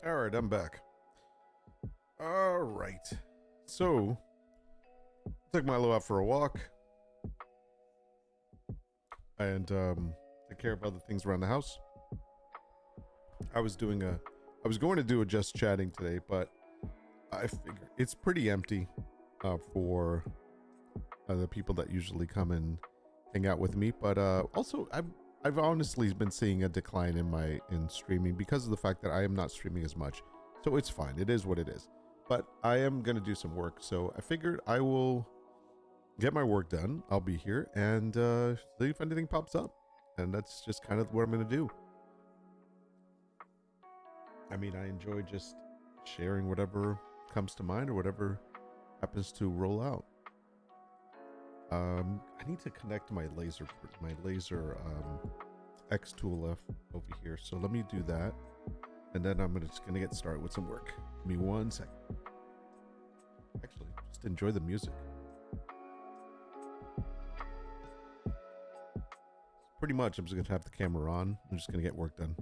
All right, I'm back. All right. So, took Milo out for a walk and take care of other things around the house. I was going to do a just chatting today, but I figure it's pretty empty for the people that usually come and hang out with me. But also, I've honestly been seeing a decline in streaming because of the fact that I am not streaming as much. So it's fine. It is what it is. But I am gonna do some work, so I figured I will get my work done. I'll be here and see if anything pops up, and that's just kind of what I'm gonna do. I mean, I enjoy just sharing whatever comes to mind or whatever happens to roll out. I need to connect my laser X tool over here. So let me do that, and then just gonna get started with some work. Give me 1 second. Actually, just enjoy the music. Pretty much, I'm just gonna have the camera on. I'm just gonna get work done.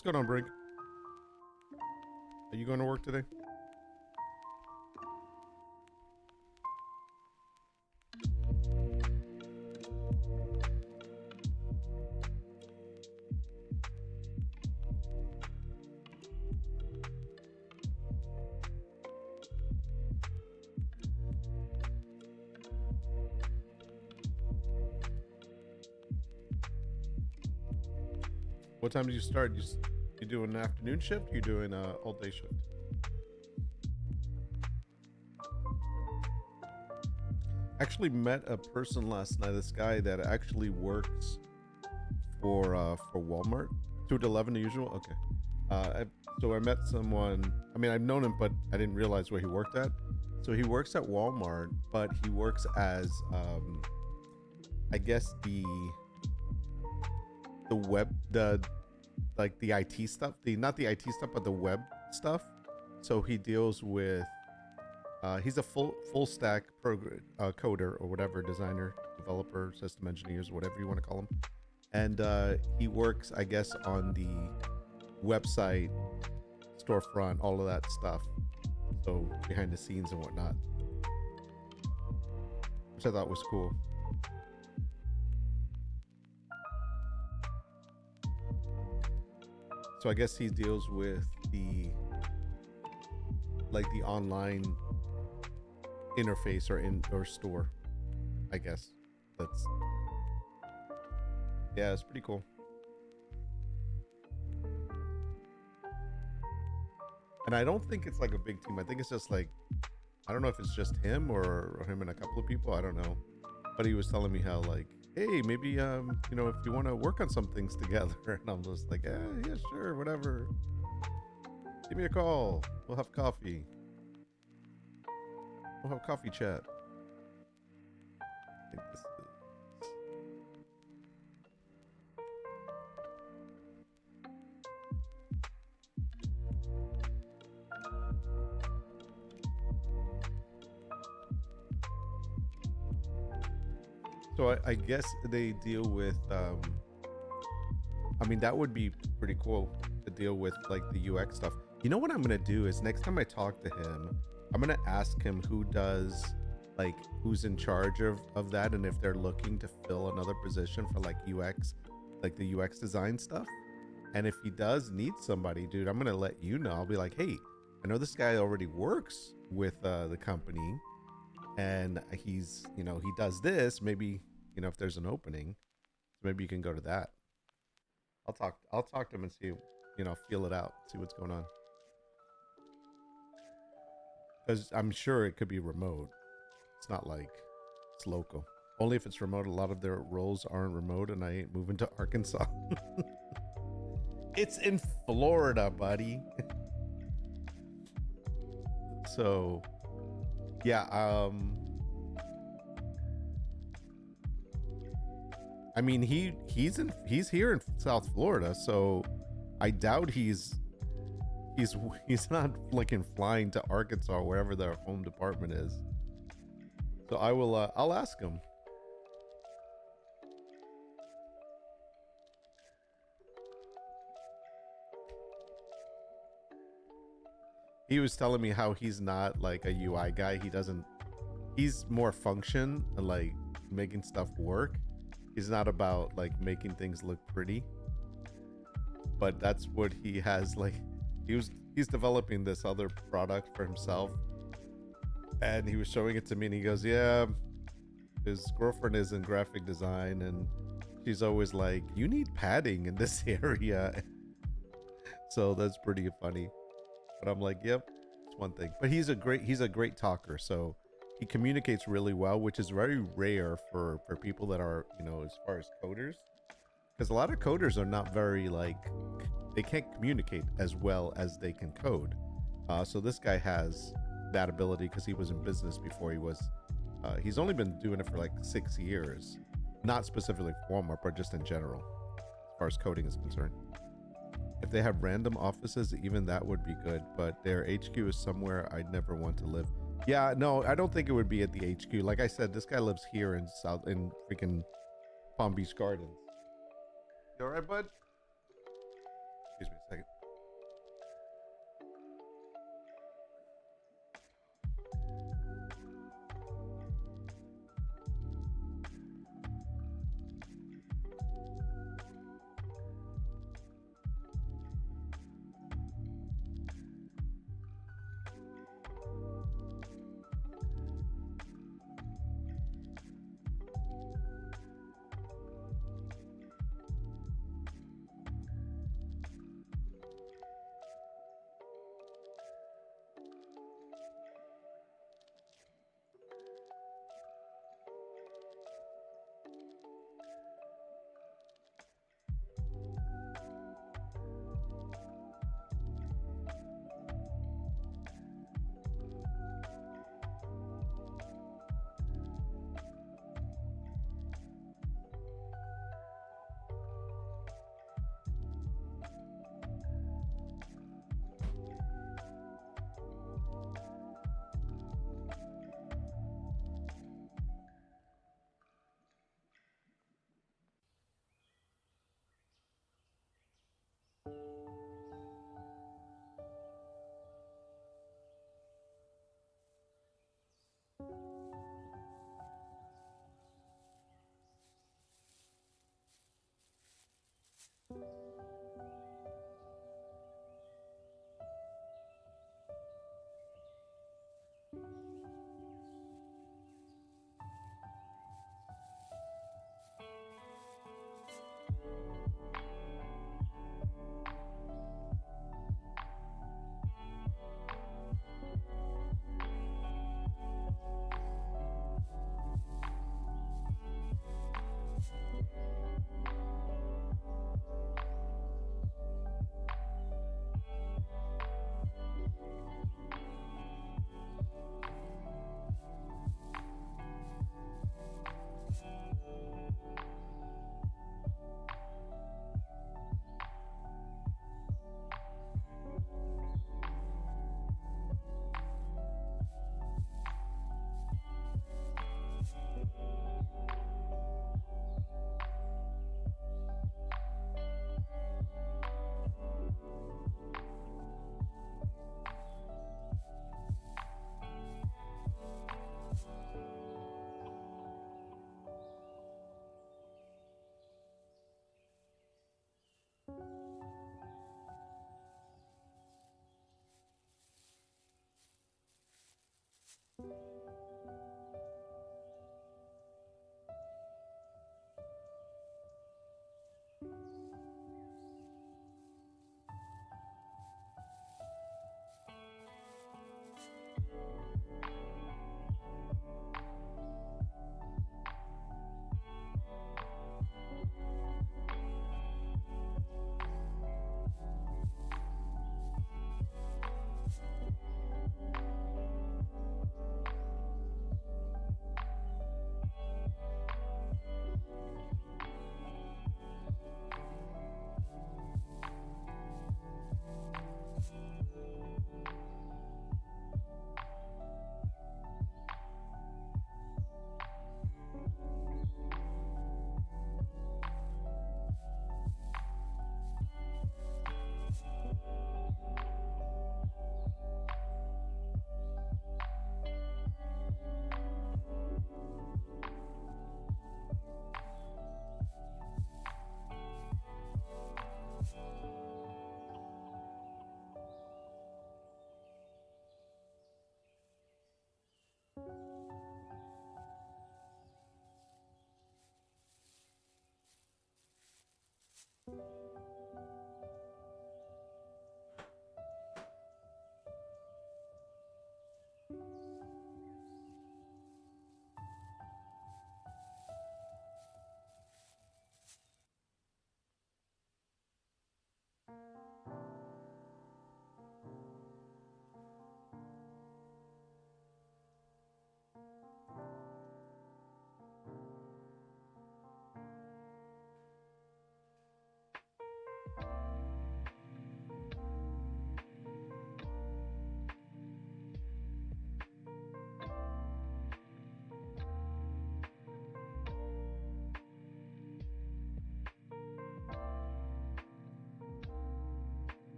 What's going on, Brink? Are you going to work today? What time do you start? You doing an afternoon shift? You doing a all day shift? Actually met a person last night. This guy that actually works for Walmart. 2 to 11 the usual. Okay. So I met someone. I mean, I've known him, but I didn't realize where he worked at. So he works at Walmart, but he works as I guess the web, like the IT stuff, not the IT stuff, but the web stuff. So he deals with he's a full stack coder or whatever, designer, developer, system engineers, whatever you want to call him. And he works, I guess, on the website, storefront, all of that stuff. So behind the scenes and whatnot, which I thought was cool. So I guess he deals with the online interface or store. I guess that's, yeah, it's pretty cool. And I don't think it's like a big team. I think it's just like, I don't know if it's just him or him and a couple of people. I don't know. But he was telling me how, like, hey, maybe you know, if you want to work on some things together. And I'm just like, yeah, sure, whatever. Give me a call. We'll have coffee. We'll have coffee chat. I think this is... So I guess they deal with, I mean, that would be pretty cool to deal with, like, the UX stuff. You know what I'm going to do is next time I talk to him, I'm going to ask him who does, like, who's in charge of that, and if they're looking to fill another position for, like, UX, like the UX design stuff. And if he does need somebody, dude, I'm going to let you know. I'll be like, hey, I know this guy already works with the company, and he's, you know, he does this. Maybe, you know, if there's an opening, maybe you can go to that. I'll talk to him and see, you know, feel it out, see what's going on. Because I'm sure it could be remote. It's not like it's local. Only if it's remote. A lot of their roles aren't remote, and I ain't moving to Arkansas. It's in Florida, buddy. So, yeah. I mean, he's here in South Florida, so I doubt he's not like flying to Arkansas or wherever their home department is. So I will I'll ask him. He was telling me how he's not like a UI guy. He's more function and like making stuff work. He's not about like making things look pretty. But that's what he has, like, he's developing this other product for himself. And he was showing it to me and he goes, yeah, his girlfriend is in graphic design and she's always like, you need padding in this area. So that's pretty funny. But I'm like, yep, it's one thing. But he's a great talker. So he communicates really well, which is very rare for people that are, you know, as far as coders. Because a lot of coders are not very, like, they can't communicate as well as they can code. So this guy has that ability because he was in business before he was, he's only been doing it for like 6 years. Not specifically for Walmart, but just in general, as far as coding is concerned. If they have random offices, even that would be good, but their HQ is somewhere I'd never want to live. Yeah, no, I don't think it would be at the HQ. Like I said, this guy lives here in freaking Palm Beach Gardens. You all right, bud? Excuse me a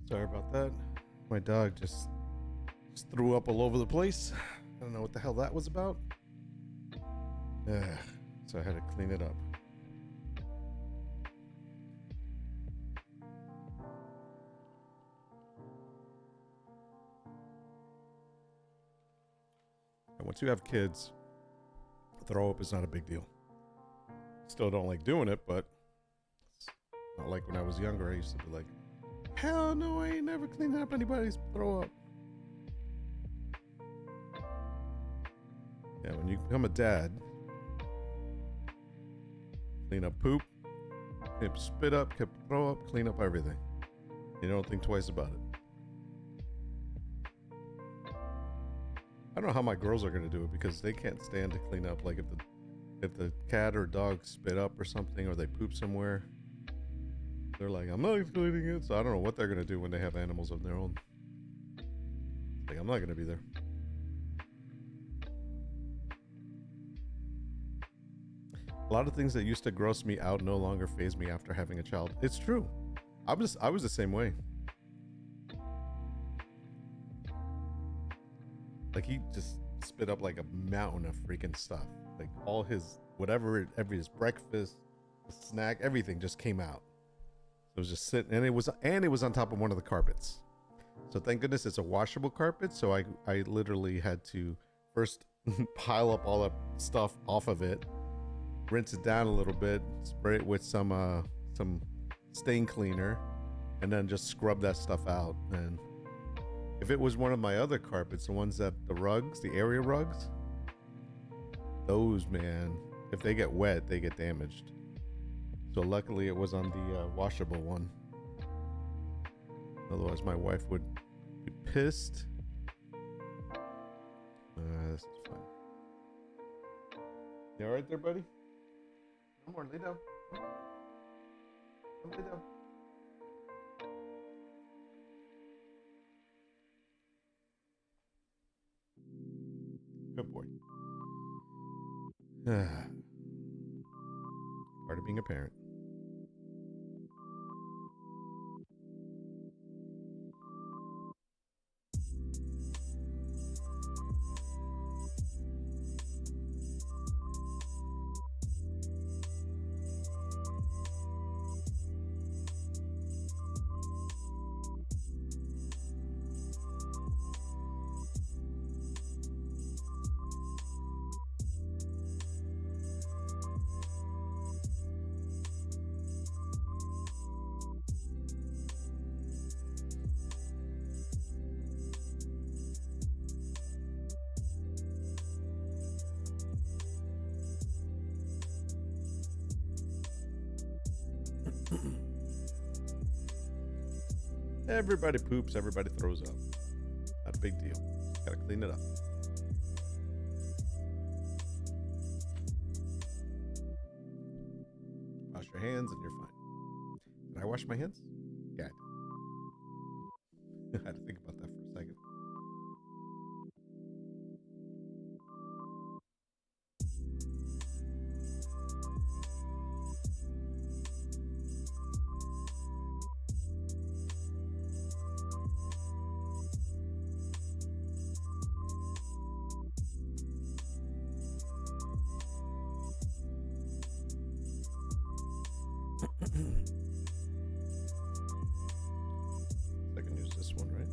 Sorry about that. My dog just threw up all over the place. I don't know what the hell that was about. So I had to clean it up. And once you have kids, throw up is not a big deal. Still don't like doing it, but it's not like when I was younger. I used to be like, hell no, I ain't never cleaning up anybody's throw up. Yeah, when you become a dad, clean up poop, clean up spit up, throw up, clean up everything. You don't think twice about it. I don't know how my girls are gonna do it because they can't stand to clean up. Like if the cat or dog spit up or something, or they poop somewhere, they're like, I'm not cleaning it. So I don't know what they're gonna do when they have animals of their own. Like, I'm not gonna be there. A lot of things that used to gross me out no longer faze me after having a child. It's true. I was the same way. Like, he just spit up like a mountain of freaking stuff. Like, all his whatever, every his breakfast, snack, everything just came out. It was just sitting, and it was on top of one of the carpets. So thank goodness it's a washable carpet. So I literally had to first pile up all the stuff off of it, rinse it down a little bit, spray it with some stain cleaner, and then just scrub that stuff out. And if it was one of my other carpets, the ones that the rugs, the area rugs, those, man, if they get wet, they get damaged. So luckily it was on the washable one. Otherwise my wife would be pissed. This is fine. You alright there, buddy? Come on, lay down. Come lay down. Good boy. Part of being a parent. Everybody poops, everybody throws up. Not a big deal. Gotta clean it up. Wash your hands and you're fine. Did I wash my hands? Yeah, I did. I had to think about that for a second. I can use this one, right?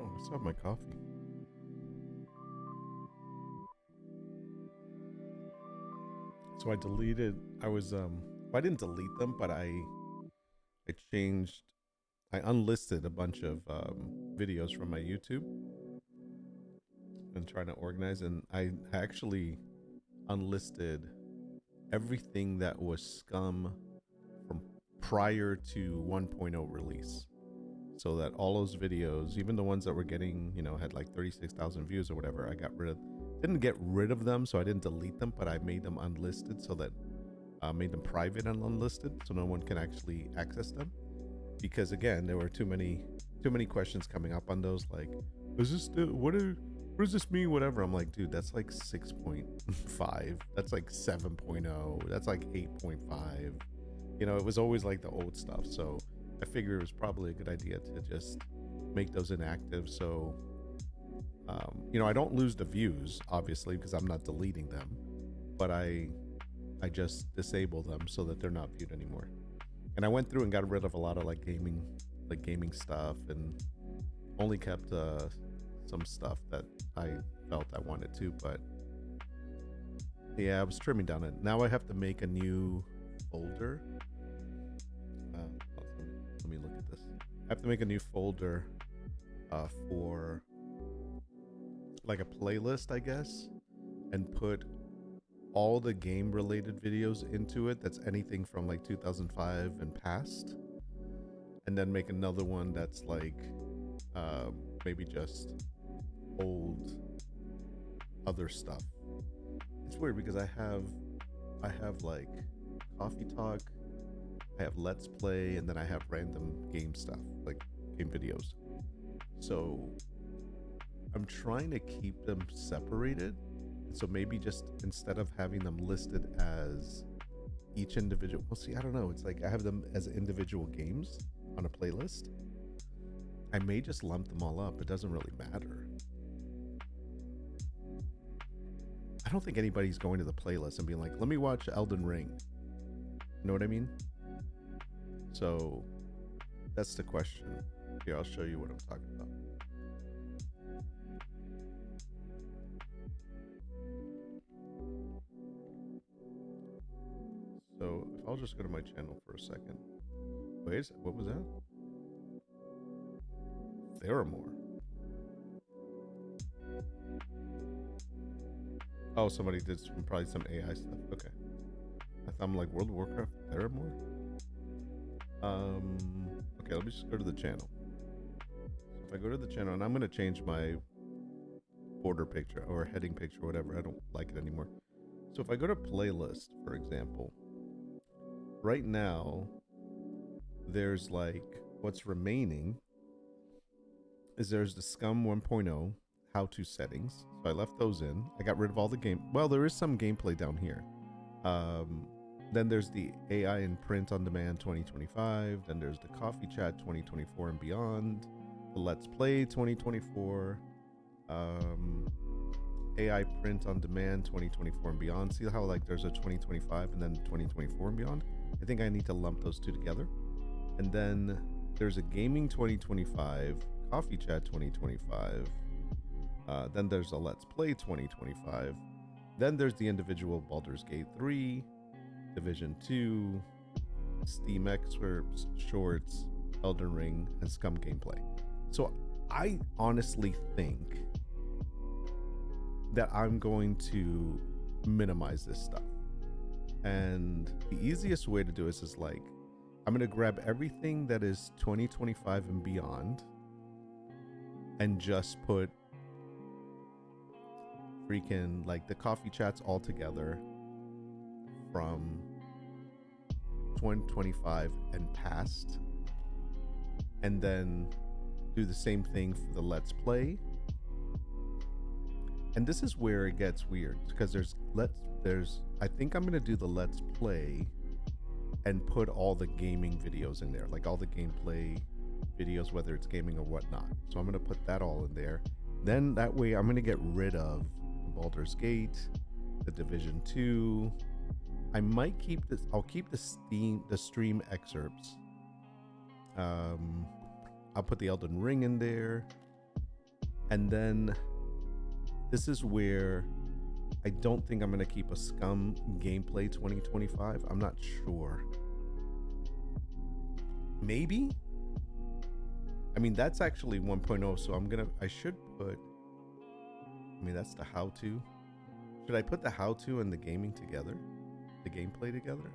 Oh, I still have my coffee. So I deleted, I didn't delete them, but I unlisted a bunch of videos from my YouTube and trying to organize, and I actually unlisted everything that was scum from prior to 1.0 release. So that all those videos, even the ones that were getting, had like 36,000 views or whatever, I didn't get rid of them, so I didn't delete them, but I made them unlisted, so that made them private and unlisted, so no one can actually access them. Because again, there were too many questions coming up on those, like, is this still, what does this mean? Whatever. I'm like, dude, that's like 6.5. That's like 7.0. That's like 8.5. You know, it was always like the old stuff. So I figured it was probably a good idea to just make those inactive. So, you know, I don't lose the views, obviously, because I'm not deleting them, but I just disable them so that they're not viewed anymore. And I went through and got rid of a lot of like gaming stuff, and only kept some stuff that I felt I wanted to. But yeah, I was trimming down it. Now I have to make a new folder. Let me look at this. I have to make a new folder for like a playlist, I guess, and put all the game related videos into it. That's anything from like 2005 and past, and then make another one that's like maybe just old other stuff. It's weird because I have like coffee talk, I have let's play, and then I have random game stuff, like game videos. So I'm trying to keep them separated. So maybe just instead of having them listed as each individual, well, see, I don't know. It's like I have them as individual games on a playlist. I may just lump them all up. It doesn't really matter. I don't think anybody's going to the playlist and being like, let me watch Elden Ring. You know what I mean? So that's the question. Here, I'll show you what I'm talking about. So if I'll just go to my channel for a second. Wait, what was that? Theramore. Oh, somebody did probably some AI stuff. Okay. I thought I'm like World of Warcraft Theramore. Okay, let me just go to the channel. So if I go to the channel, and I'm gonna change my border picture or heading picture, or whatever. I don't like it anymore. So if I go to playlist, for example, right now there's like what's remaining is there's the Scum 1.0 how-to settings. So I left those in. I got rid of all the game. Well, there is some gameplay down here. Then there's the AI and print on demand 2025. Then there's the coffee chat 2024 and beyond. The let's play 2024. AI print on demand 2024 and beyond. See how like there's a 2025 and then 2024 and beyond? I think I need to lump those two together. And then there's a gaming 2025, coffee chat 2025. Then there's a let's play 2025. Then there's the individual Baldur's Gate 3, Division 2, Steam excerpts, shorts, Elden Ring, and Scum gameplay. So I honestly think that I'm going to minimize this stuff. And the easiest way to do this is like, I'm going to grab everything that is 2025 and beyond and just put freaking like the coffee chats all together from 2025 and past, and then do the same thing for the let's play. And this is where it gets weird because there's I think I'm gonna do the let's play and put all the gaming videos in there, like all the gameplay videos, whether it's gaming or whatnot. So I'm gonna put that all in there. Then that way I'm gonna get rid of the Baldur's Gate, the Division 2. I might keep this. I'll keep the stream excerpts. I'll put the Elden Ring in there, and then this is where I don't think I'm gonna keep a Scum gameplay 2025. I'm not sure. Maybe. I mean, that's actually 1.0, so I should put, I mean, that's the how-to. Should I put the how-to and the gaming together? The gameplay together?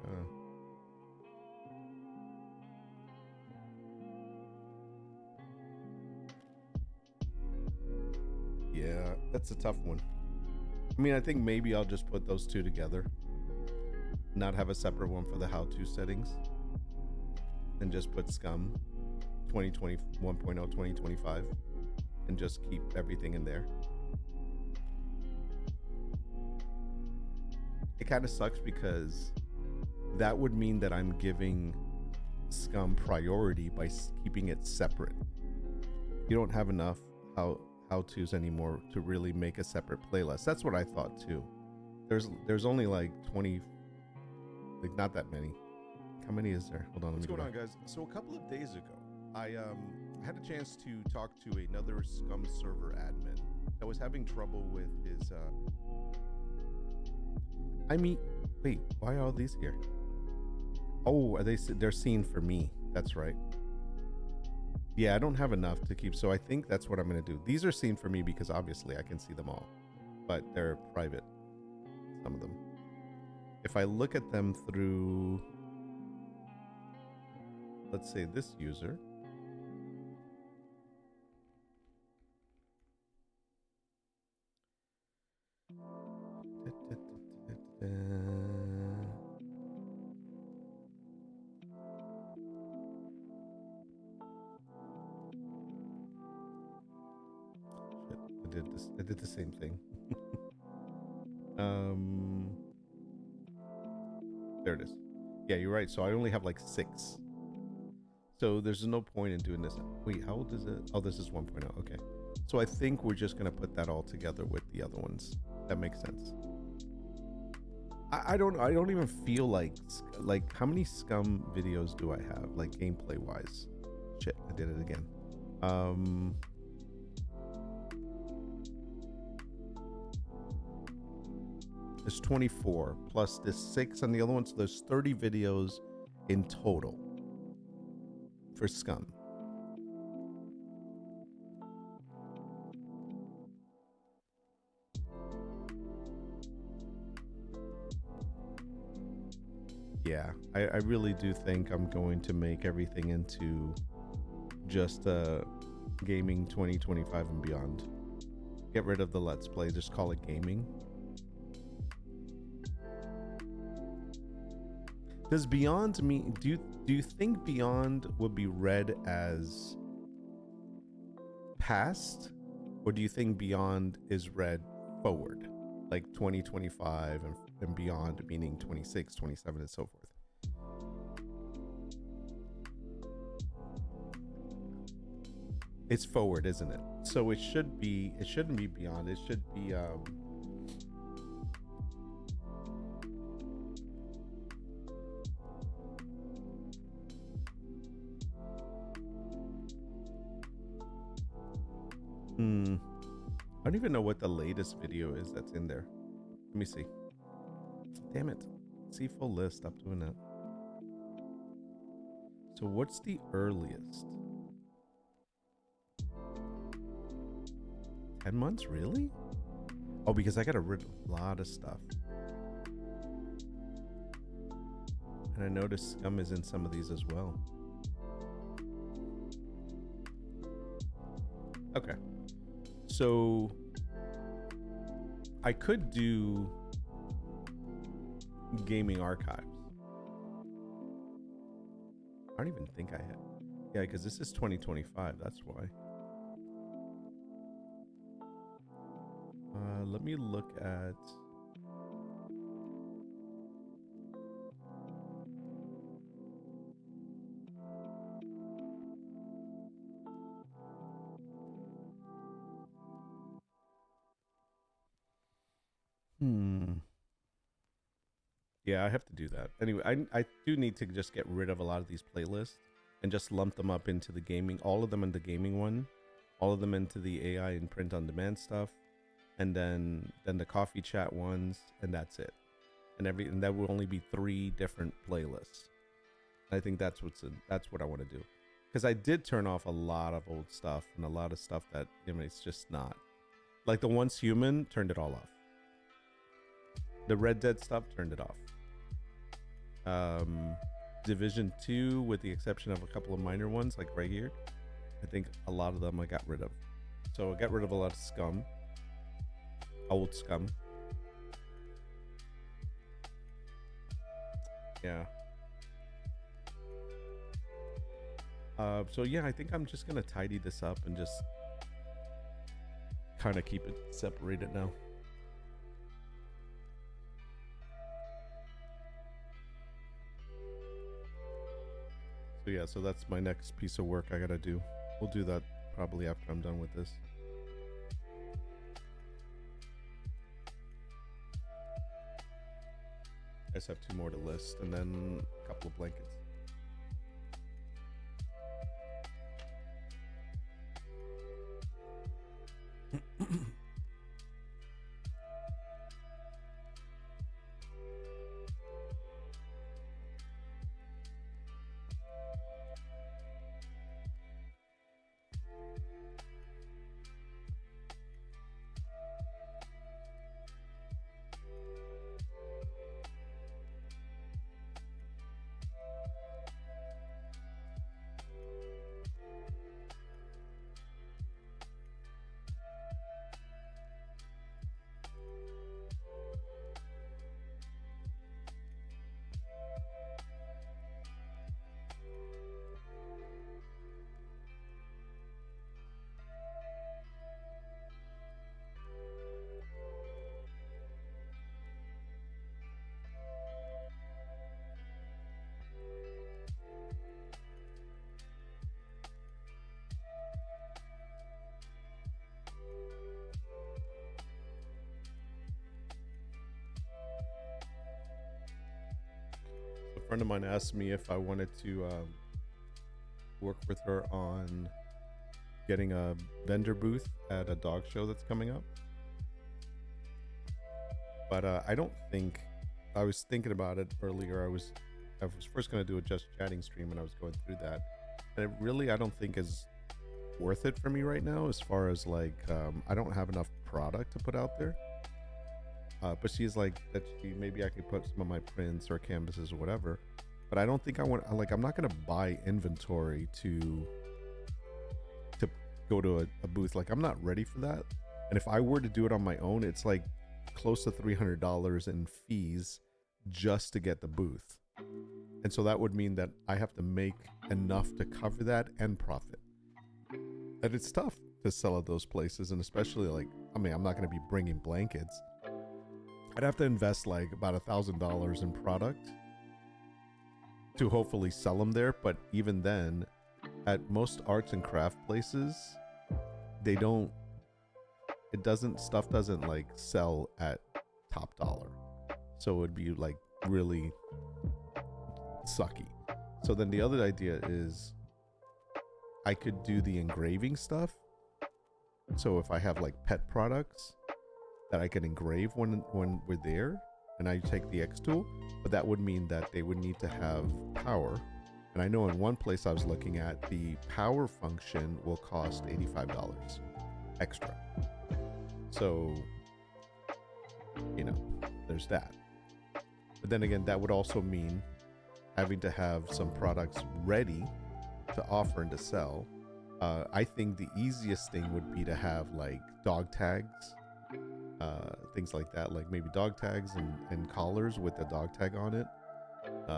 Yeah, that's a tough one. I mean, I think maybe I'll just put those two together. Not have a separate one for the how-to settings. And just put Scum 2020 1.0 2025 and just keep everything in there. it kind of sucks because that would mean that I'm giving Scum priority by keeping it separate. You don't have enough how-tos anymore to really make a separate playlist. That's what I thought too. There's only like 20, like not that many. How many is there? Hold on, let me go back. What's going on, guys? So a couple of days ago, I had a chance to talk to another Scum server admin that was having trouble with his wait, why are all these here? Oh, they're seen for me. That's right. Yeah, I don't have enough to keep, so I think that's what I'm going to do. These are seen for me because obviously I can see them all, but they're private, some of them. If I look at them through, let's say this user, I did the same thing. There it is. Yeah, you're right. So I only have like 6. So there's no point in doing this. Wait, how old is it? Oh, this is 1.0. Okay. So I think we're just gonna put that all together with the other ones. That makes sense. I don't even feel like how many Scum videos do I have, like gameplay wise? Shit, I did it again. There's 24 plus this 6 on the other one, so there's 30 videos in total for Scum. Yeah, I really do think I'm going to make everything into just gaming 2025 and beyond. Get rid of the Let's Play, just call it gaming. Does Beyond mean, do you think Beyond would be read as past, or do you think Beyond is read forward, like 2025 and beyond, meaning 26, 27, and so forth? It's forward, isn't it? So it shouldn't be beyond. It should be I don't even know what the latest video is that's in there. Let me see. Damn it. See full list. Stop doing that. So what's the earliest? 10 months, really? Oh, because I got rid of a lot of stuff. And I noticed Scum is in some of these as well. Okay. So I could do gaming archives. I don't even think I had. Yeah, because this is 2025. That's why. Let me look at. Yeah, I have to do that. Anyway, I do need to just get rid of a lot of these playlists and just lump them up into the gaming, all of them in the gaming one, all of them into the AI and print on demand stuff, and then the coffee chat ones, and that's it. And that will only be 3 different playlists. I think that's what I want to do. Because I did turn off a lot of old stuff and a lot of stuff that, you know, it's just not. Like the Once Human, turned it all off. The Red Dead stuff, turned it off. Division 2, with the exception of a couple of minor ones, like right here, I think a lot of them I got rid of. So I got rid of a lot of Scum. Old Scum. Yeah. So yeah, I think I'm just gonna tidy this up and just kind of keep it separated now. So yeah, so that's my next piece of work I gotta do. We'll do that probably after I'm done with this. I just have 2 more to list, and then a couple of blankets. A friend of mine asked me if I wanted to work with her on getting a vendor booth at a dog show that's coming up. But I don't think, I was thinking about it earlier. I was first going to do a just chatting stream, and I was going through that, and it really, I don't think is worth it for me right now, as far as like I don't have enough product to put out there. But she's like that maybe I could put some of my prints or canvases or whatever, but I don't think I want, like, I'm not going to buy inventory to go to a booth. Like, I'm not ready for that. And if I were to do it on my own, it's like close to $300 in fees just to get the booth. And so that would mean that I have to make enough to cover that and profit. And it's tough to sell at those places. And especially, like, I mean, I'm not going to be bringing blankets. I'd have to invest like about $1,000 in product to hopefully sell them there. But even then, at most arts and craft places, stuff doesn't like sell at top dollar. So it would be like really sucky. So then the other idea is I could do the engraving stuff. So if I have like pet products that I can engrave when we're there, and I take the X tool, but that would mean that they would need to have power. And I know in one place I was looking at, the power function will cost $85 extra. So, you know, there's that. But then again, that would also mean having to have some products ready to offer and to sell. I think the easiest thing would be to have like dog tags, things like that, like maybe dog tags and collars with the dog tag on it.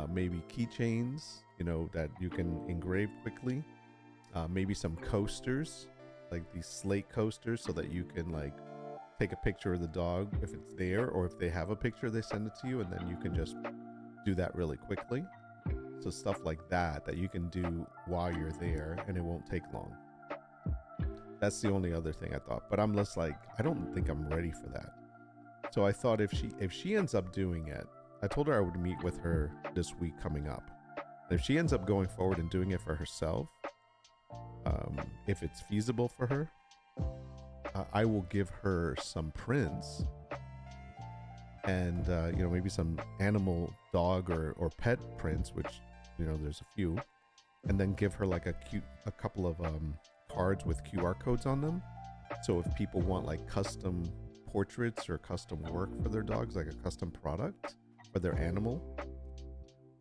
Maybe keychains, you know, that you can engrave quickly. Maybe some coasters, like these slate coasters, so that you can like take a picture of the dog if it's there, or if they have a picture, they send it to you, and then you can just do that really quickly. So stuff like that you can do while you're there, and it won't take long. That's the only other thing I thought, but I'm just like, I don't think I'm ready for that. So I thought if she ends up doing it, I told her I would meet with her this week coming up. And if she ends up going forward and doing it for herself, if it's feasible for her, I will give her some prints and you know, maybe some animal, dog or pet prints, which, you know, there's a few, and then give her like a couple of cards with QR codes on them. So if people want like custom portraits or custom work for their dogs, like a custom product for their animal,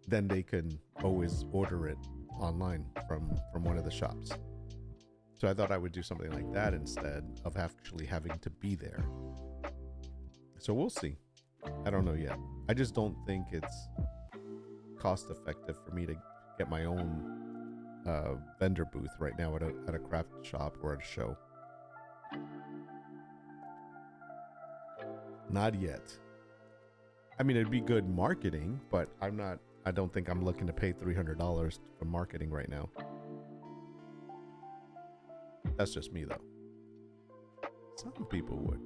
then they can always order it online from one of the shops. So I thought I would do something like that instead of actually having to be there. So we'll see. I don't know yet. I just don't think it's cost effective for me to get my own vendor booth right now at a craft shop or at a show. Not yet. I mean, it'd be good marketing, but I I don't think I'm looking to pay $300 for marketing right now. That's just me, though. Some people would.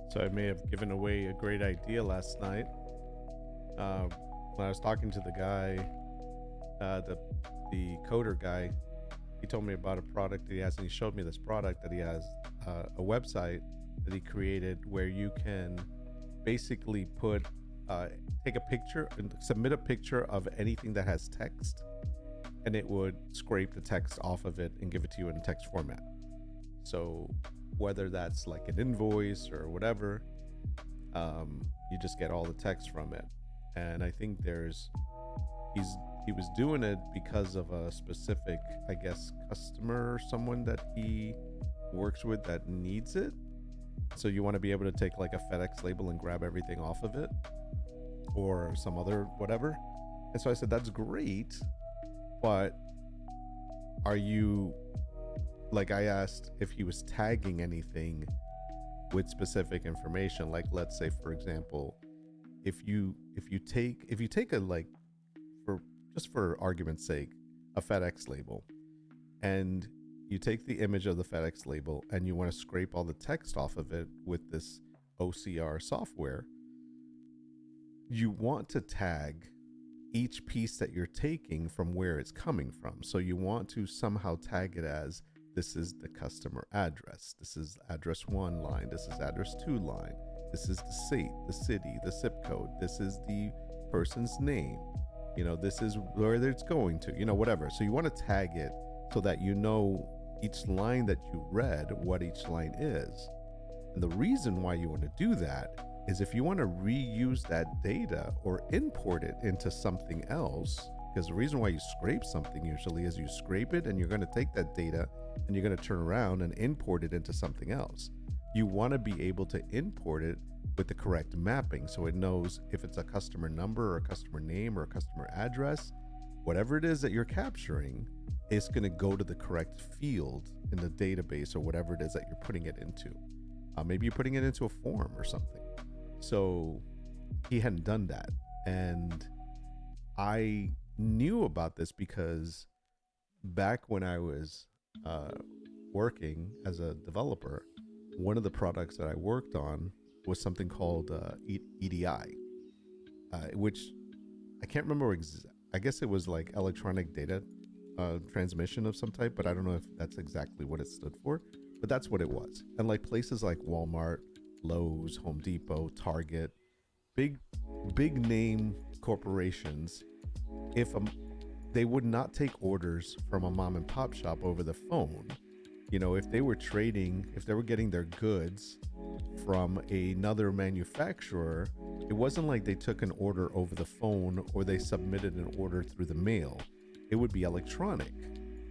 So I may have given away a great idea last night. When I was talking to the guy, the coder guy, he told me about a product that he has, and he showed me this product that he has, a website that he created where you can basically put, take a picture and submit a picture of anything that has text, and it would scrape the text off of it and give it to you in text format. So whether that's like an invoice or whatever, you just get all the text from it. And I think he was doing it because of a specific, I guess, customer or someone that he works with that needs it. So you want to be able to take like a FedEx label and grab everything off of it, or some other whatever. And so I said, that's great, but are you, like, I asked if he was tagging anything with specific information. Like, let's say, for example, if you take a, like, for argument's sake, a FedEx label, and you take the image of the FedEx label and you want to scrape all the text off of it with this OCR software, you want to tag each piece that you're taking from where it's coming from. So you want to somehow tag it as, this is the customer address, this is address 1 line, this is address 2 line, this is the city, the zip code, this is the person's name, you know, this is where it's going to, you know, whatever. So you want to tag it so that you know each line that you read, what each line is. And the reason why you want to do that is if you want to reuse that data or import it into something else, because the reason why you scrape something usually is you scrape it and you're going to take that data and you're going to turn around and import it into something else. You want to be able to import it with the correct mapping, so it knows if it's a customer number or a customer name or a customer address, whatever it is that you're capturing, it's going to go to the correct field in the database or whatever it is that you're putting it into. Maybe you're putting it into a form or something. So he hadn't done that. And I knew about this because back when I was working as a developer, one of the products that I worked on was something called EDI, which I can't remember. I guess it was like electronic data transmission of some type, but I don't know if that's exactly what it stood for, but that's what it was. And like places like Walmart, Lowe's, Home Depot, Target, big name corporations, if they would not take orders from a mom and pop shop over the phone. You know, if they were getting their goods from another manufacturer, it wasn't like they took an order over the phone or they submitted an order through the mail. It would be electronic.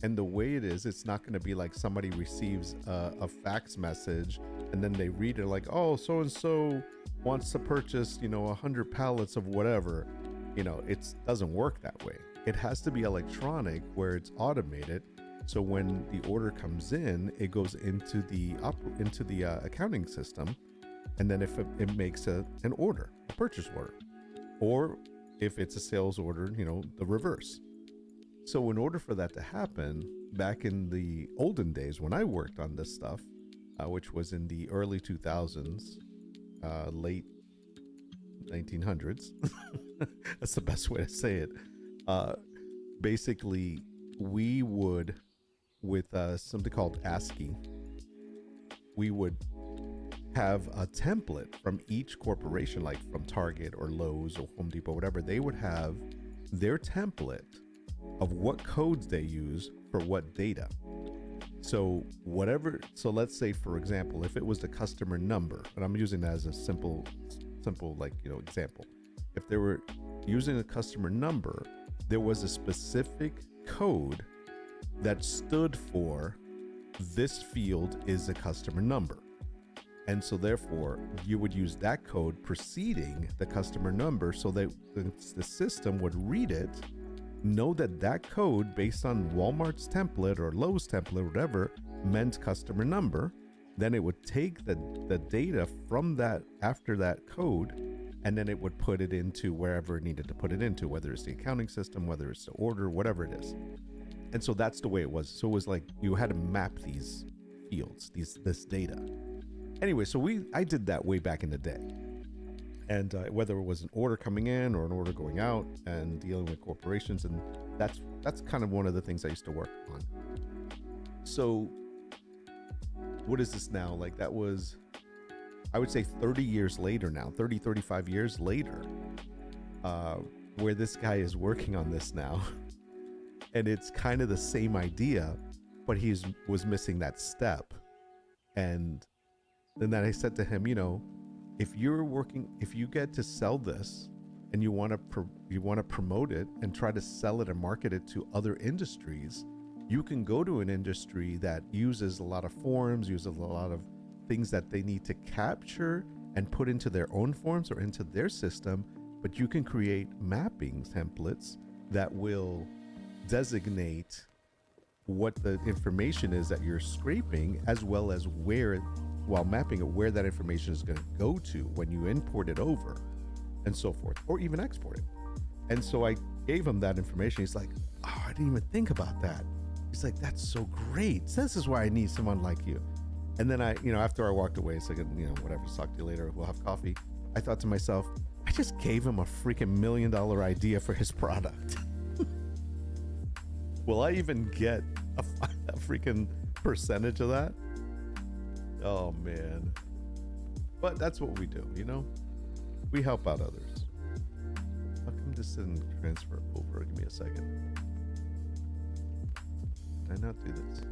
And the way it is, it's not going to be like somebody receives a fax message and then they read it like, oh, so-and-so wants to purchase, 100 pallets of whatever. It doesn't work that way. It has to be electronic, where it's automated, So when the order comes in, it goes into the accounting system, and then if it makes an order, a purchase order, or if it's a sales order, the reverse. So in order for that to happen, back in the olden days when I worked on this stuff, which was in the early 2000s, late 1900s, that's the best way to say it. Basically, we would, with something called ASCII, we would have a template from each corporation, like from Target or Lowe's or Home Depot, whatever. They would have their template of what codes they use for what data. So let's say, for example, if it was the customer number, and I'm using that as a simple example. If they were using a customer number, there was a specific code that stood for this field is a customer number. And so therefore you would use that code preceding the customer number so that the system would read it, know that code based on Walmart's template or Lowe's template or whatever meant customer number. Then it would take the data from that after that code, and then it would put it into wherever it needed to put it into, whether it's the accounting system, whether it's the order, whatever it is. And so that's the way it was. So it was like you had to map these fields, this data. Anyway, so I did that way back in the day. And whether it was an order coming in or an order going out and dealing with corporations, and that's kind of one of the things I used to work on. So what is this now? Like that was, I would say 30 years later now, 35 years later, where this guy is working on this now. And it's kind of the same idea, but was missing that step. And then I said to him, if you get to sell this and you want to promote it and try to sell it and market it to other industries, you can go to an industry that uses a lot of forms, uses a lot of things that they need to capture and put into their own forms or into their system, but you can create mapping templates that will designate what the information is that you're scraping, as well as while mapping it, where that information is going to go to when you import it over and so forth, or even export it. And so I gave him that information. He's like, oh, I didn't even think about that. He's like, that's so great. This is why I need someone like you. And then after I walked away, so whatever, talk to you later, we'll have coffee. I thought to myself, I just gave him a freaking $1 million idea for his product. Will I even get a freaking percentage of that? Oh man. But that's what we do, we help out others. How come this didn't transfer over? Give me a second. Can I not do this?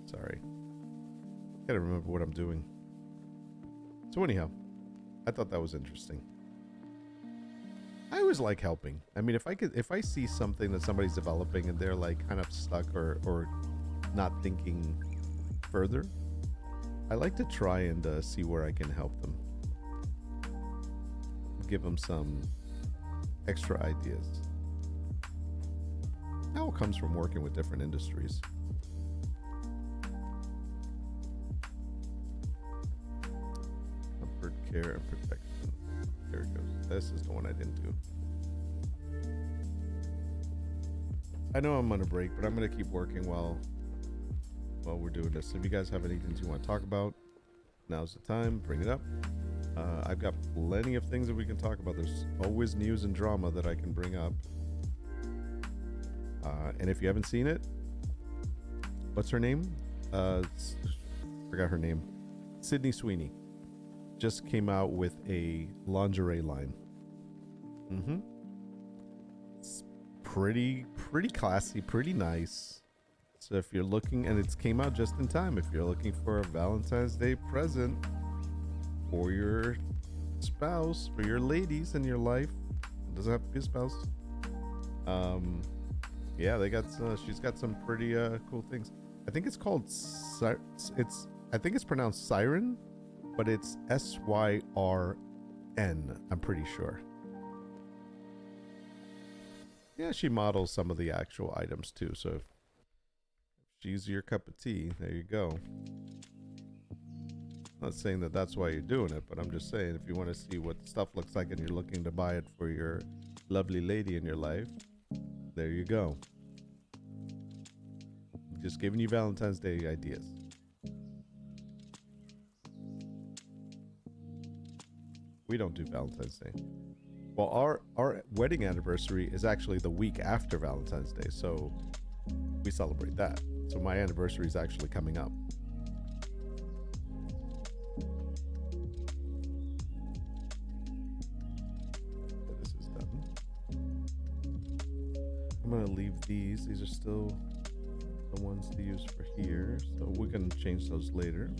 Sorry. Gotta remember what I'm doing. So anyhow, I thought that was interesting. I always like helping. I mean, if I see something that somebody's developing and they're like kind of stuck or not thinking further, I like to try and see where I can help them. Give them some extra ideas. That all comes from working with different industries. Comfort, care, and protection. There it goes. This is the one I didn't do. I know I'm on a break, but I'm going to keep working while we're doing this. If you guys have anything you want to talk about, now's the time. Bring it up. I've got plenty of things that we can talk about. There's always news and drama that I can bring up. And if you haven't seen it, what's her name? Forgot her name. Sydney Sweeney just came out with a lingerie line. It's pretty classy, pretty nice. So if you're looking, and it came out just in time, if you're looking for a Valentine's Day present for your spouse, for your ladies in your life, it doesn't have to be a spouse. Yeah, she's got some pretty cool things. I think it's called I think it's pronounced Siren, but it's SYREN. N, I'm pretty sure. Yeah, she models some of the actual items too. So if she's your cup of tea, there you go. Not saying that that's why you're doing it, but I'm just saying if you want to see what stuff looks like and you're looking to buy it for your lovely lady in your life, there you go. Just giving you Valentine's Day ideas. We don't do Valentine's Day. Well, our wedding anniversary is actually the week after Valentine's Day, so we celebrate that. So my anniversary is actually coming up. This is done. I'm gonna leave these. These are still the ones to use for here, so we can change those later.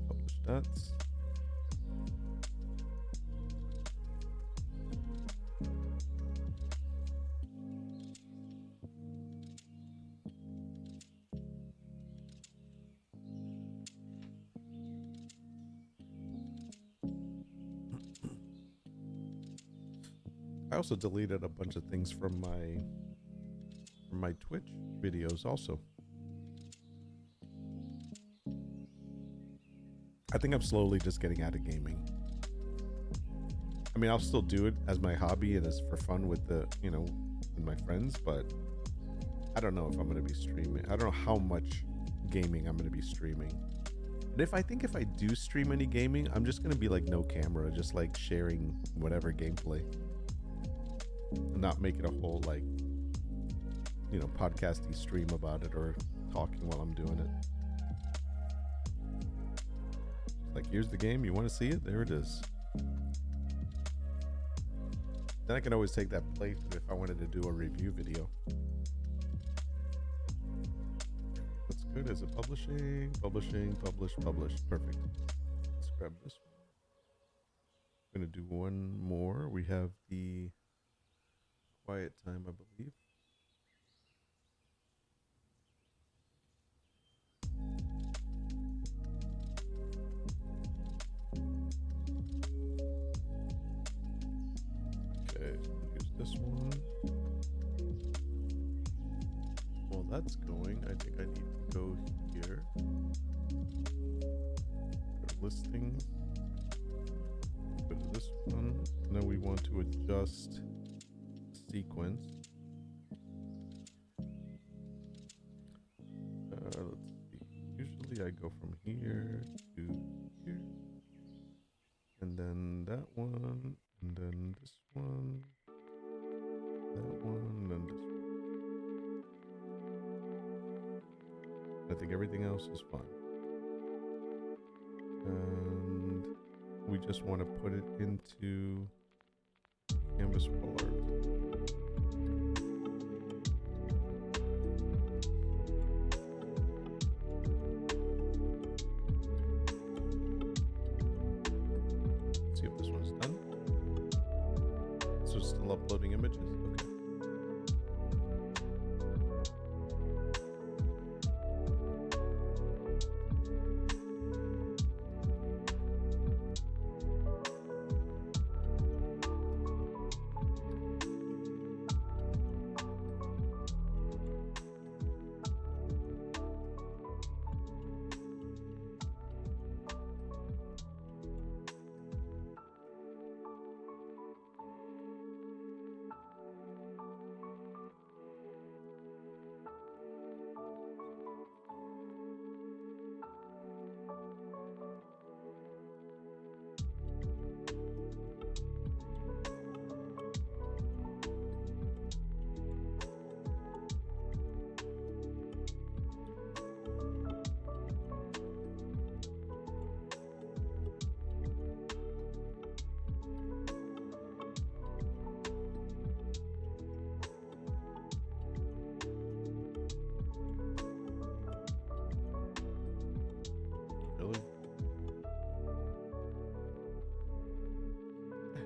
Publish that. I also deleted a bunch of things from my Twitch videos also. I think I'm slowly just getting out of gaming. I mean, I'll still do it as my hobby and as for fun with the, you know, with my friends, but I don't know if I'm going to be streaming. I don't know how much gaming I'm going to be streaming. And if I do stream any gaming, I'm just going to be like no camera, just like sharing whatever gameplay. And not make it a whole like, you know, podcasty stream about it or talking while I'm doing it. Like, here's the game. You want to see it? There it is. Then I can always take that playthrough if I wanted to do a review video. That's good. Is it publishing? Publishing, publish, publish. Perfect. Let's grab this one. I'm going to do one more. We have the quiet time, I believe. Okay, use this one. While that's going, I think I need to go here. Go to listings. Go to this one. Now we want to adjust sequence. Let's see. Usually I go from here to here, and then that one, and then this one, that one, and this one. I think everything else is fine. And we just want to put it into canvas wall art. See if this one's done. So it's still uploading images. Okay.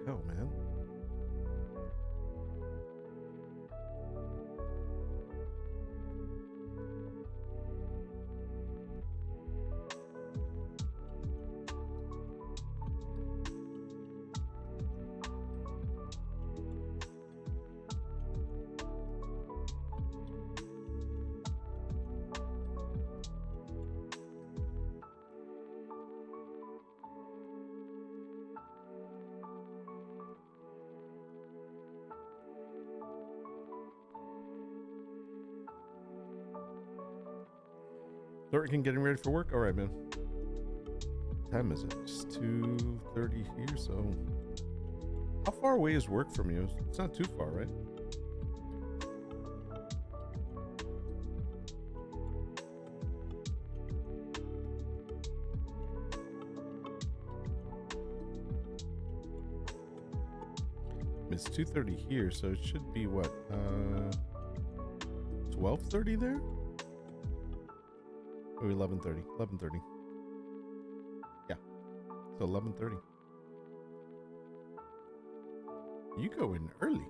hell, man? Thornton getting ready for work? All right, man. What time is it? It's 2:30 here, so... How far away is work from you? It's not too far, right? It's 2:30 here, so it should be what? 12:30 there? Oh, 11:30. 11:30. Yeah. So 11:30. You go in early.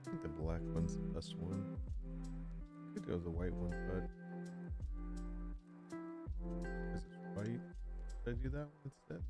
I think the black one's the best one. Could go the white one, but because it's white, should I do that one instead?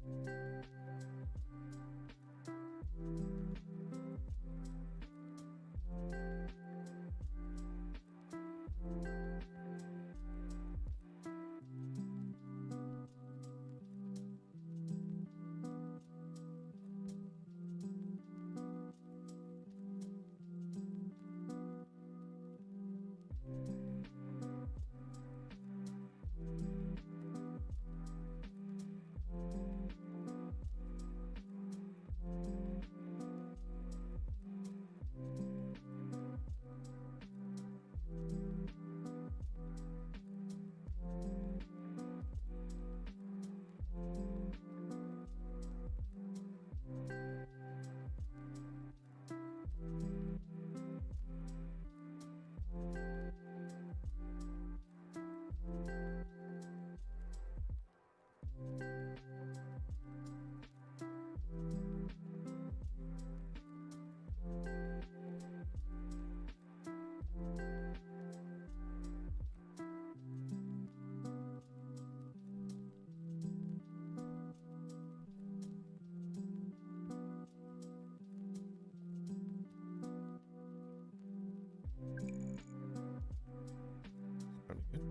Pretty good.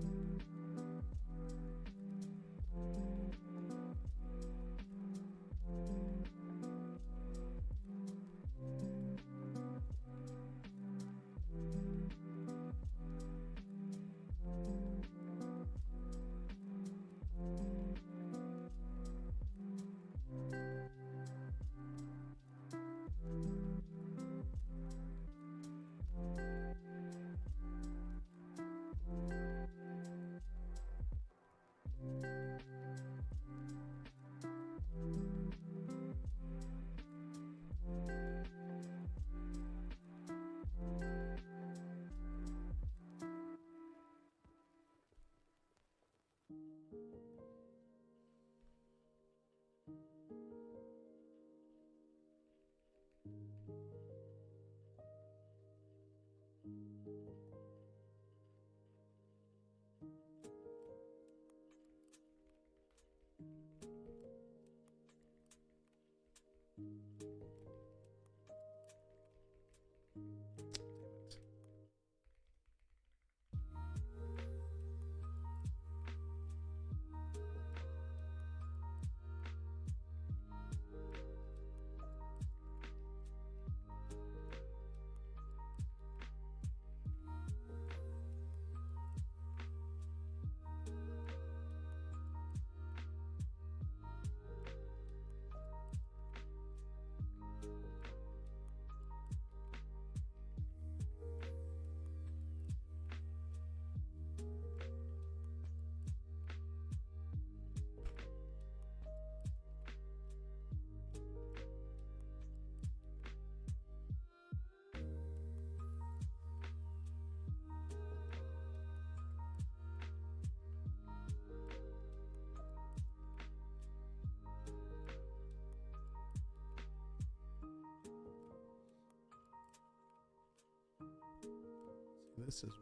This is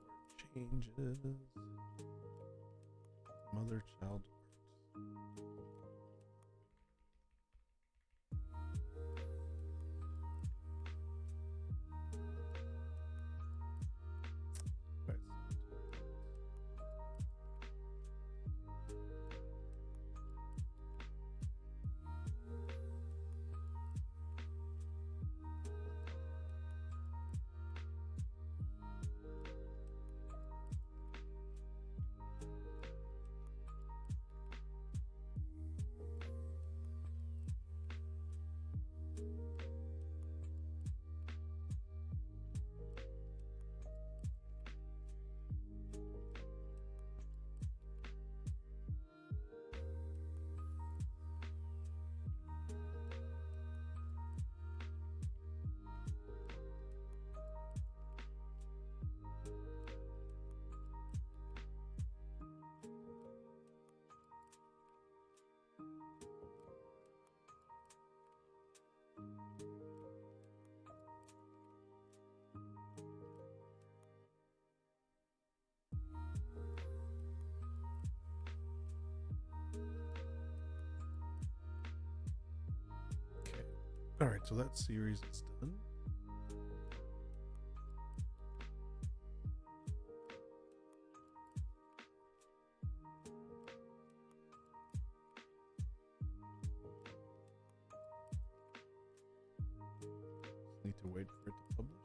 where it changes. Mother child art. All right, so that series is done. Just need to wait for it to publish.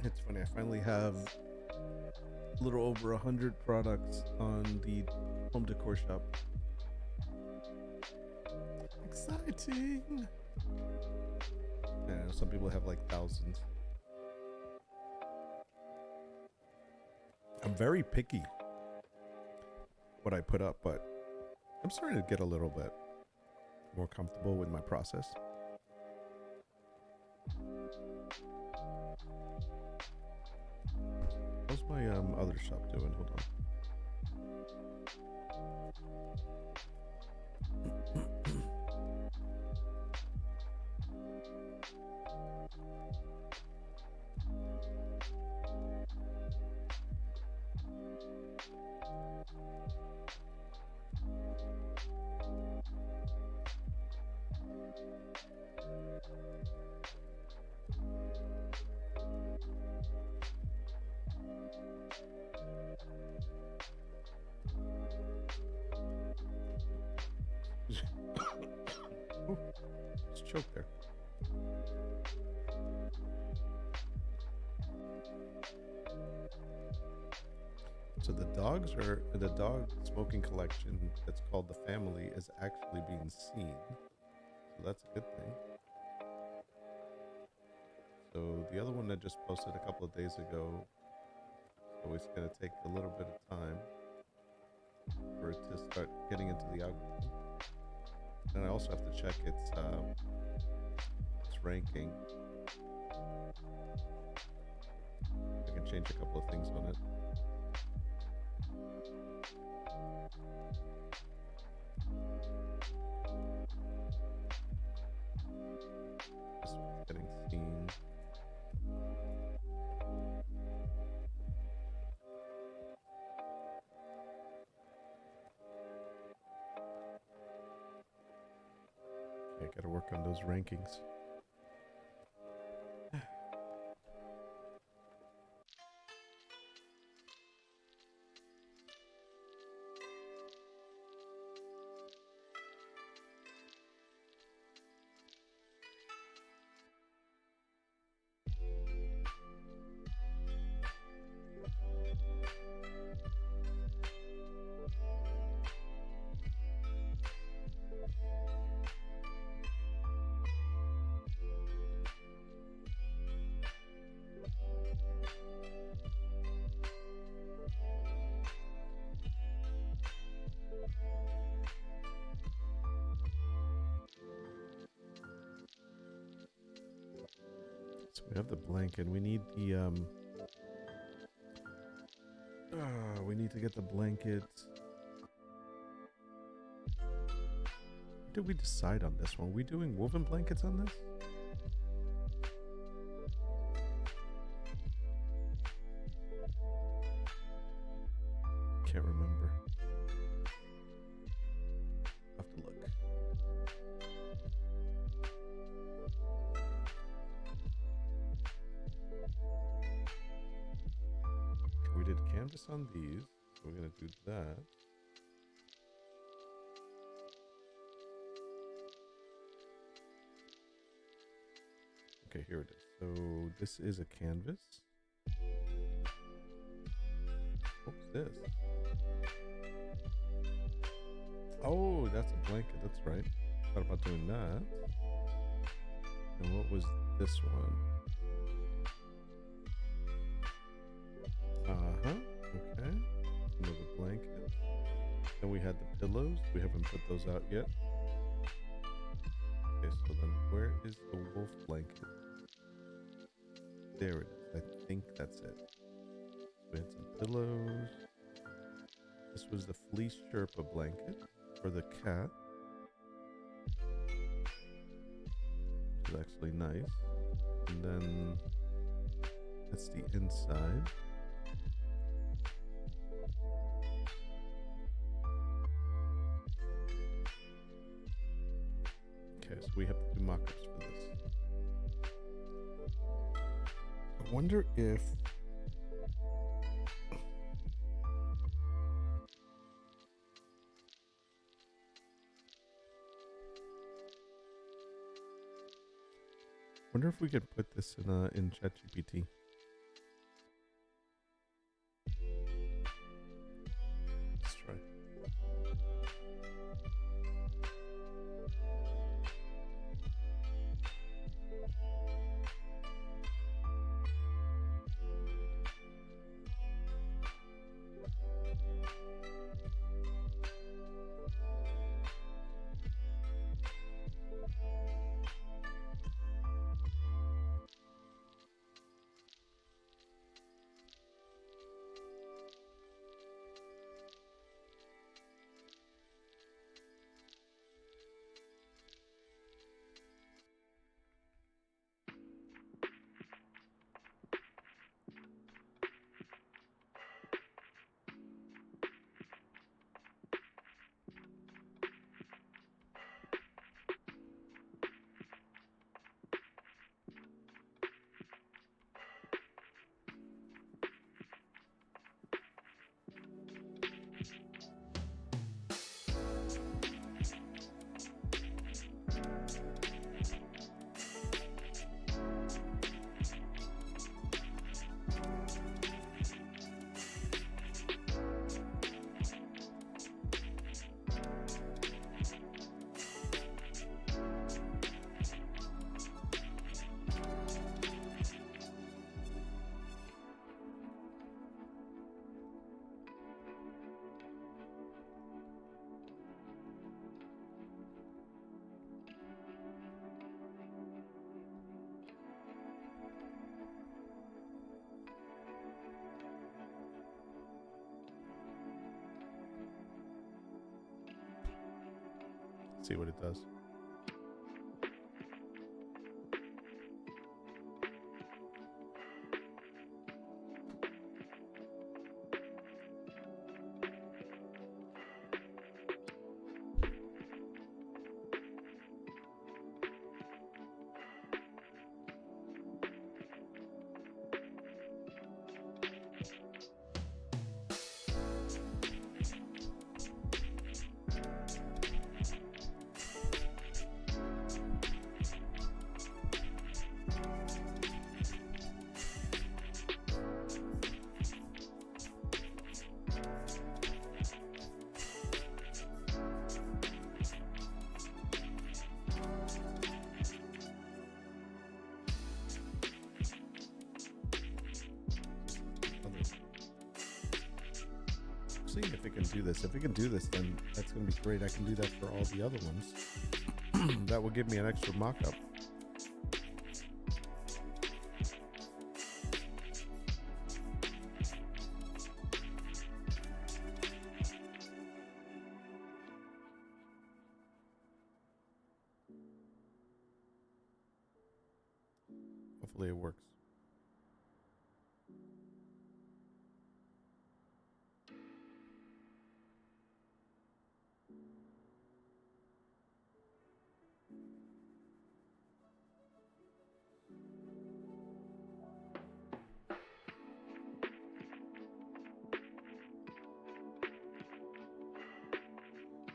It's funny, I finally have a little over 100 products on the home decor shop. Exciting! I know some people have like thousands. I'm very picky what I put up, but I'm starting to get a little bit more comfortable with my process. How's my other shop doing? Hold on. Just choke there. So the dog smoking collection that's called The Family is actually being seen. So that's a good thing. So the other one that just posted a couple of days ago, so it's going to take a little bit of time for it to start getting into the algorithm. And I also have to check its ranking. I can change a couple of things on it. This one's getting seen. I gotta work on those rankings. So we have the blanket. We need the we need to get the blanket. Did we decide on this one? Are we doing woven blankets on this? Can't remember. I'll have to look. We did canvas on these. So we're going to do that. Okay, here it is. So this is a canvas. What's this? Oh, that's a blanket. That's right. Thought about doing that. And what was this one? Okay. Another blanket. Then we had the pillows. We haven't put those out yet. Okay, so then where is the wolf blanket? There it is. I think that's it. We had some pillows. This was the fleece Sherpa blanket for the cat. Which is actually nice. And then that's the inside. Okay, so we have to do mock-ups for this. I wonder if we could put this in ChatGPT. Let's try. See what it does. Seeing if it can do this. If it can do this, then that's going to be great. I can do that for all the other ones. That will give me an extra mock-up. hopefully it works.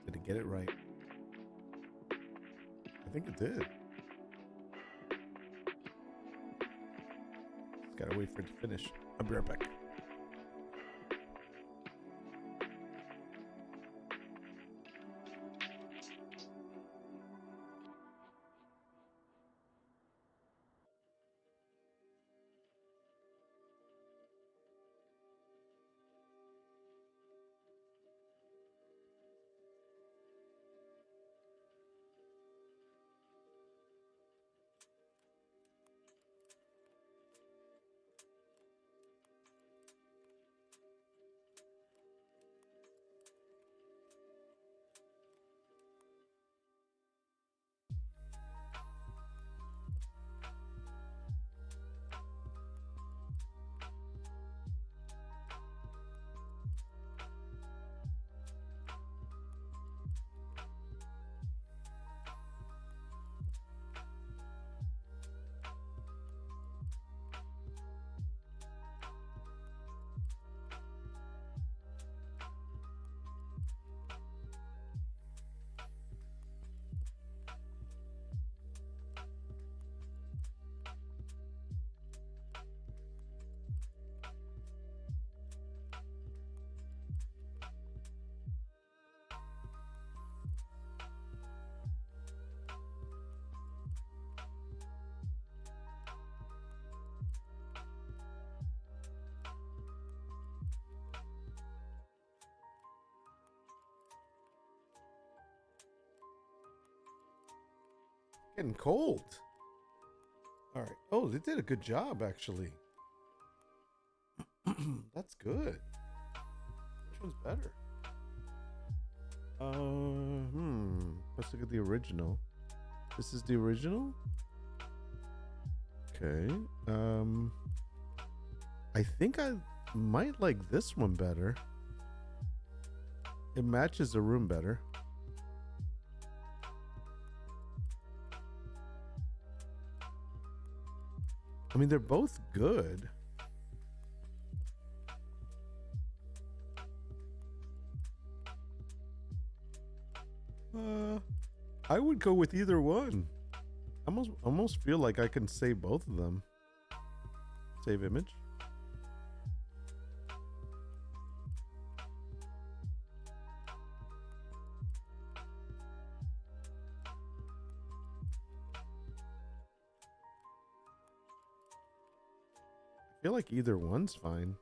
Did it get it right? I think it did. Just gotta wait for it to finish. I'll be right back. Getting cold. All right. Oh, they did a good job, actually. That's good. Which one's better? Let's look at the original. This is the original? Okay. I think I might like this one better. It matches the room better. I mean, they're both good. I would go with either one. I almost feel like I can save both of them. Save image. I feel like either one's fine.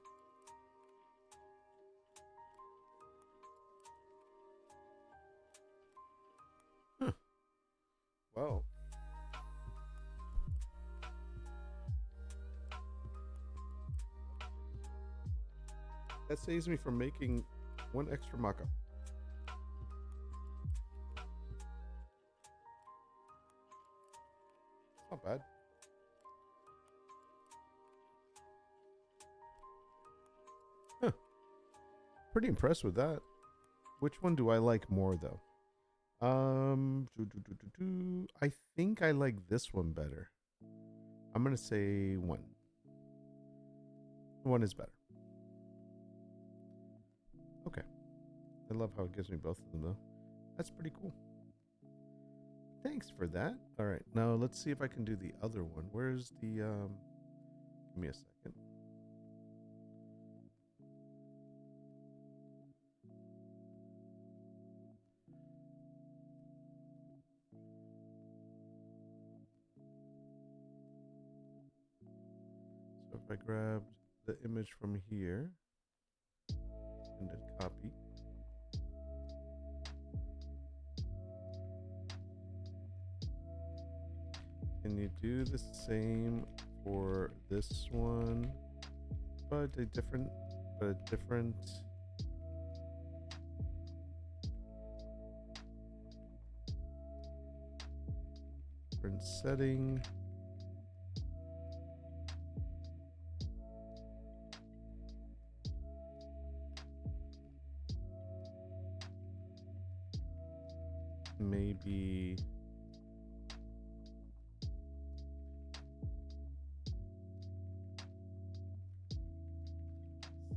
Huh. Well. That saves me from making one extra mockup. Not bad. Huh. Pretty impressed with that. Which one do I like more, though? I think I like this one better. I'm gonna say one. One is better. Okay. I love how it gives me both of them, though. That's pretty cool. Thanks for that. All right, now let's see if I can do the other one. Where's the give me a second. So if I grabbed the image from here and then copy. Can you do the same for this one, but a different setting? maybe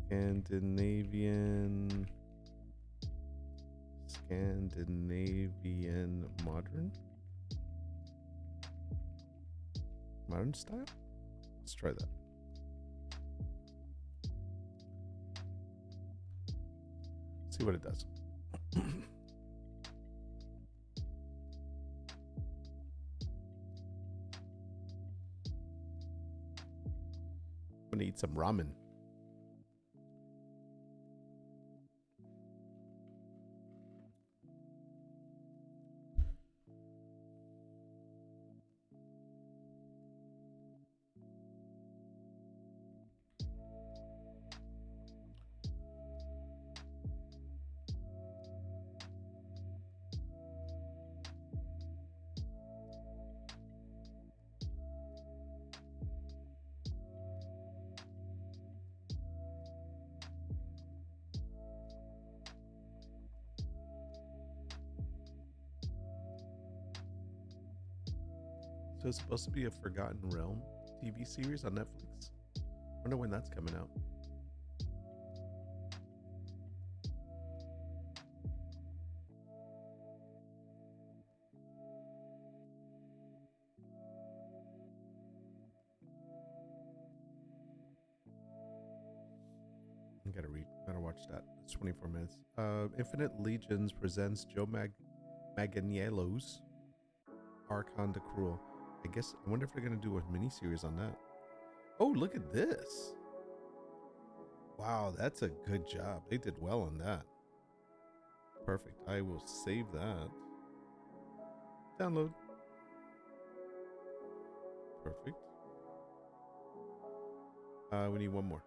Scandinavian modern style. Let's try that. See what it does. I'm gonna eat some ramen. So it's supposed to be a Forgotten Realm TV series on Netflix. I wonder when that's coming out. I gotta read. Gotta watch that. It's 24 minutes. Infinite Legions presents Joe Manganiello's Archon the Cruel. I guess I wonder if they're gonna do a miniseries on that. Oh, look at this! Wow, that's a good job. They did well on that. Perfect. I will save that. Download. Perfect. We need one more.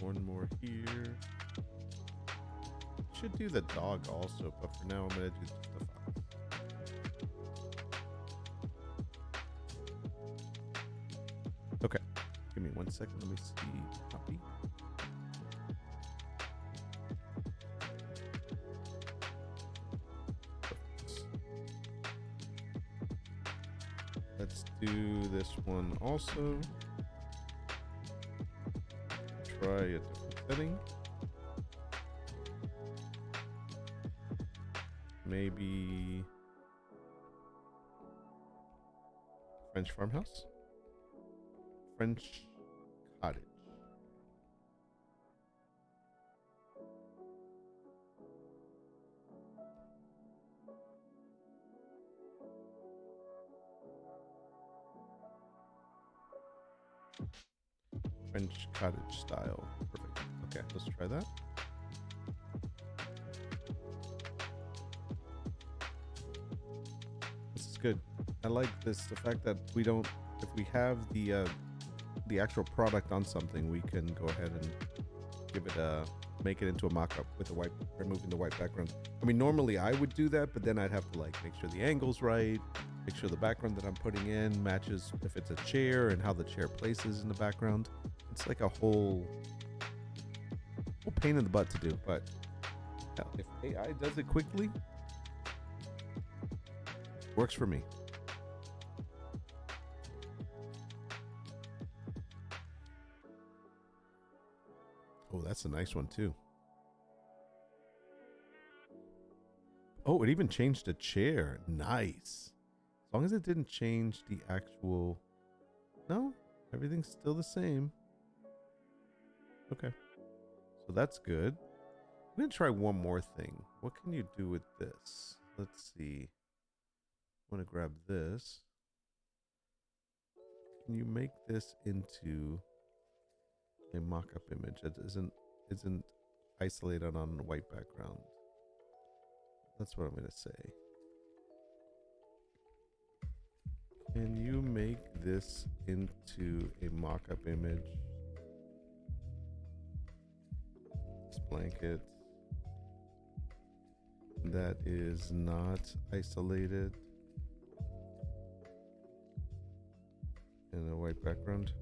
One more here. Should do the dog also, but for now I'm gonna do just the fox. Okay, give me 1 second. Let me see. Copy. Perfect. Let's do this one also. Try a different setting. Maybe French farmhouse? French cottage. French cottage style. Perfect. Okay, let's try that. This is good. I like this, the fact that we don't, if we have the actual product on something, we can go ahead and give it a, make it into a mock-up with the white, removing the white background. I mean, normally I would do that, but then I'd have to like make sure the angle's right, make sure the background that I'm putting in matches if it's a chair and how the chair places in the background. It's like a whole pain in the butt to do, but if AI does it quickly, works for me. Oh, that's a nice one too. Oh, it even changed the chair. Nice. As long as it didn't change the actual... No, everything's still the same. Okay. So that's good. I'm going to try one more thing. What can you do with this? Let's see. I want to grab this. Can you make this into a mock-up image that isn't isolated on a white background? That's what I'm going to say. Can you make this into a mock-up image? This blanket that is not isolated and a white background.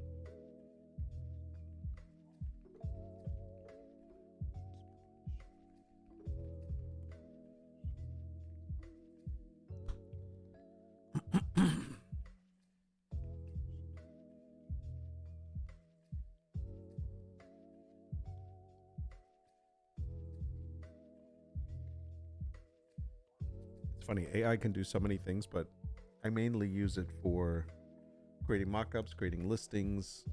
It's funny, AI can do so many things, but I mainly use it for creating mockups, creating listings,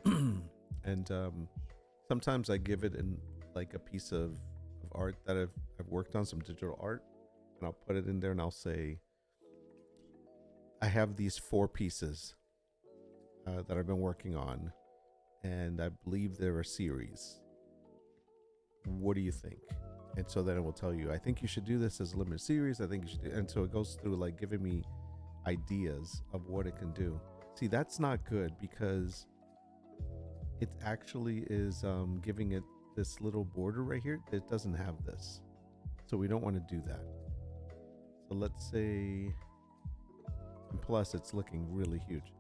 and sometimes I give it in like a piece of art that I've worked on, some digital art, and I'll put it in there and I'll say, I have these 4 pieces that I've been working on, and I believe they're a series. What do you think? And so then it will tell you, I think you should do this as a limited series. I think you should do, and so it goes through like giving me ideas of what it can do. See, that's not good because it actually is giving it this little border right here. It doesn't have this. So we don't want to do that. So let's say, and plus it's looking really huge.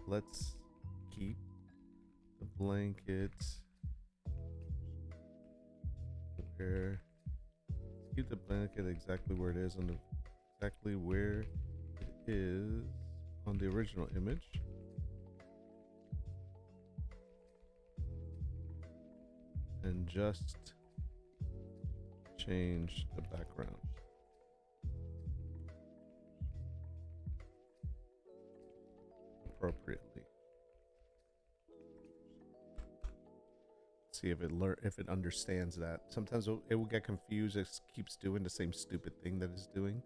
Let's keep the blanket where, keep the blanket exactly where it is on the, exactly where it is on the original image. And just change the background. Appropriately. See if it understands that. Sometimes it will get confused. It keeps doing the same stupid thing that it's doing.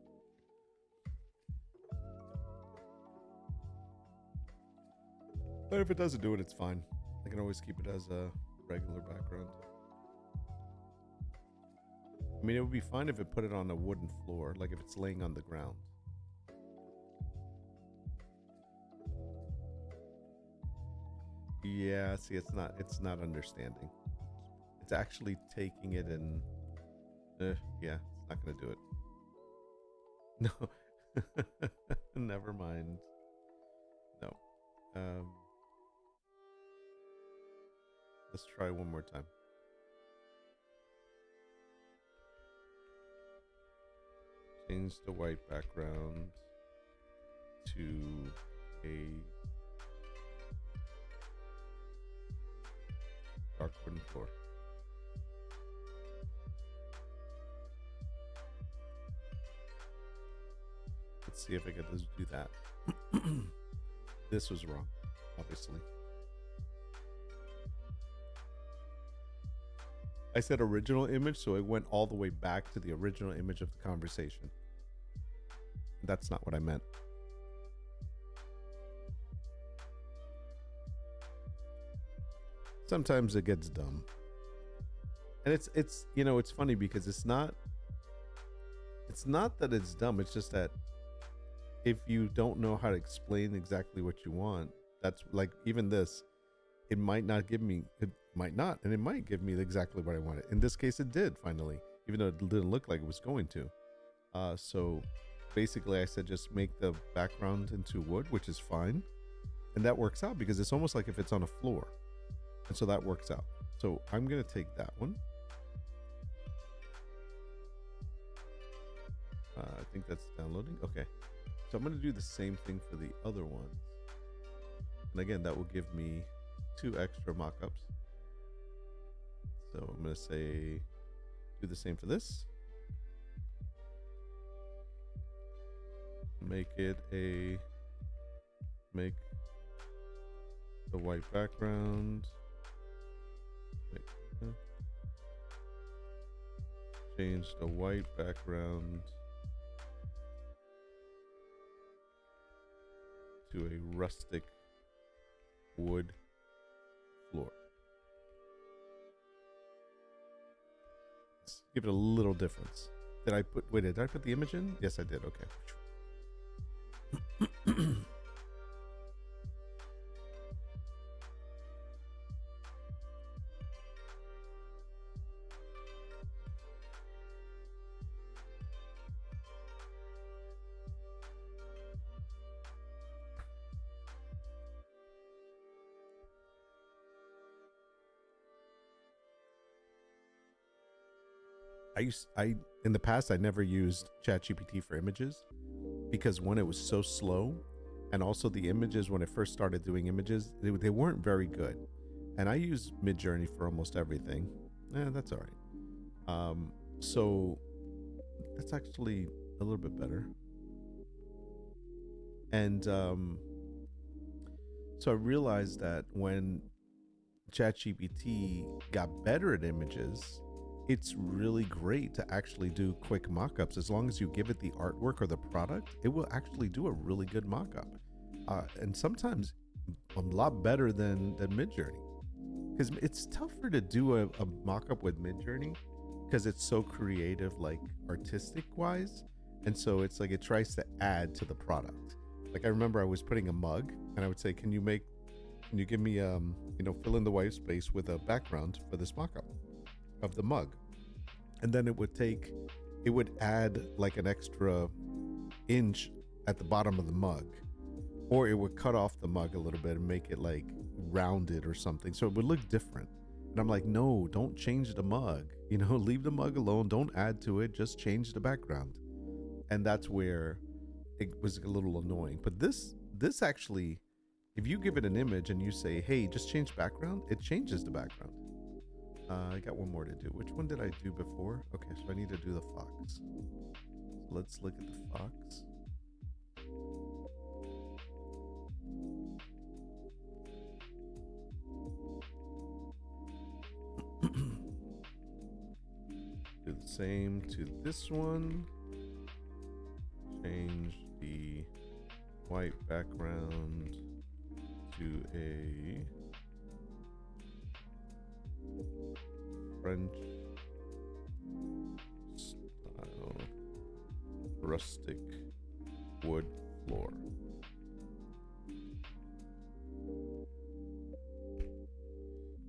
But if it doesn't do it, it's fine. I can always keep it as a regular background. I mean, it would be fine if it put it on a wooden floor, like if it's laying on the ground. Yeah, see, it's not understanding. It's actually taking it and yeah, it's not gonna do it. No. Never mind. No. Let's try one more time. Change the white background to a dark wooden floor. Let's see if I can do that. This was wrong, obviously. I said original image, so it went all the way back to the original image of the conversation. That's not what I meant. Sometimes it gets dumb. And it's you know, it's funny because it's not that it's dumb, it's just that if you don't know how to explain exactly what you want, that's like even this, it might not give me, it might not, and it might give me exactly what I wanted. In this case, it did finally, even though it didn't look like it was going to. So basically I said just make the background into wood, which is fine. And that works out because it's almost like if it's on a floor. And so that works out. So I'm going to take that one. I think that's downloading. Okay. So I'm going to do the same thing for the other ones. And again, that will give me 2 extra mockups. So I'm going to say, do the same for this. Make the white background. Change the white background to a rustic wood floor. Let's give it a little difference. Did I put the image in? Yes, I did. Okay. I in the past I never used ChatGPT for images because one, it was so slow, and also the images when I first started doing images, they weren't very good. And I use Midjourney for almost everything. That's all right. So that's actually a little bit better. And so I realized that when ChatGPT got better at images, it's really great to actually do quick mock-ups. As long as you give it the artwork or the product, it will actually do a really good mock-up. And sometimes a lot better than Midjourney. Because it's tougher to do a mock-up with Midjourney because it's so creative, like artistic wise. And so it's like it tries to add to the product. Like I remember I was putting a mug and I would say, can you give me fill in the white space with a background for this mock-up of the mug? And then it would add like an extra inch at the bottom of the mug, or it would cut off the mug a little bit and make it like rounded or something, so it would look different. And I'm like, no, don't change the mug, leave the mug alone, don't add to it, just change the background. And that's where it was a little annoying. But this actually, if you give it an image and you say, hey, just change background, it changes the background. I got one more to do. Which one did I do before? Okay, so I need to do the fox. So let's look at the fox. Do the same to this one. Change the white background to a French style rustic wood floor.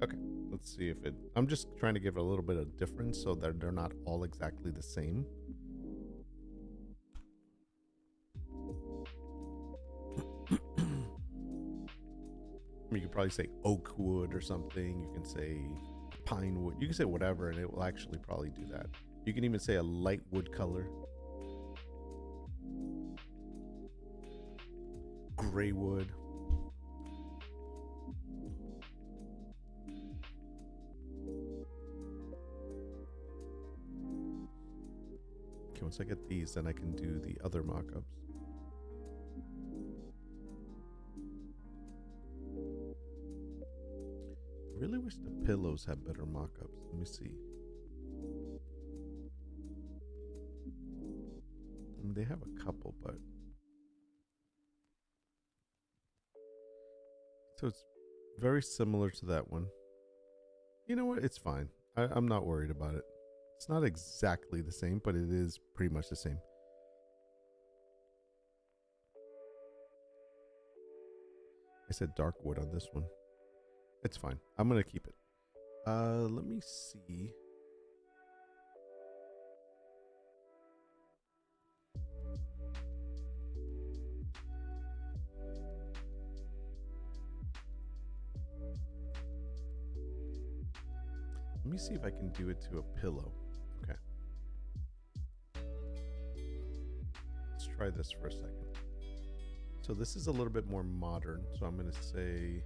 Okay, let's see if it, I'm just trying to give it a little bit of difference so that they're not all exactly the same. You could probably say oak wood or something. You can say pine wood. You can say whatever, and it will actually probably do that. You can even say a light wood color. Gray wood. Okay, once I get these, then I can do the other mock-ups. I really wish the pillows had better mock-ups. Let me see. I mean, they have a couple, but so it's very similar to that one. You know what? It's fine. I'm not worried about it. It's not exactly the same, but it is pretty much the same. I said dark wood on this one. It's fine. I'm gonna keep it. Let me see. Let me see if I can do it to a pillow. Okay. Let's try this for a second. So this is a little bit more modern. So I'm going to say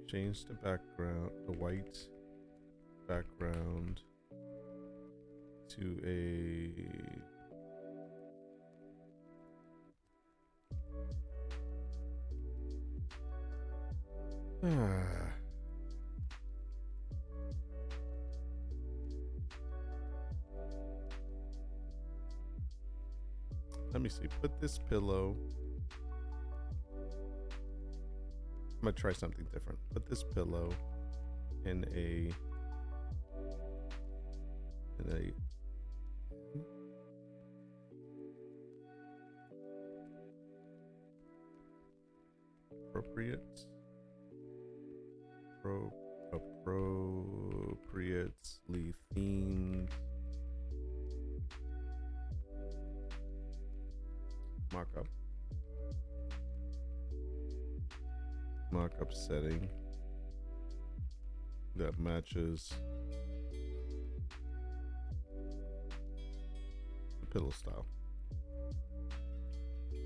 change the background, the white background to a let me see, put this pillow, I'm gonna try something different. Put this pillow in a appropriately themed mockup setting that matches the pillow style.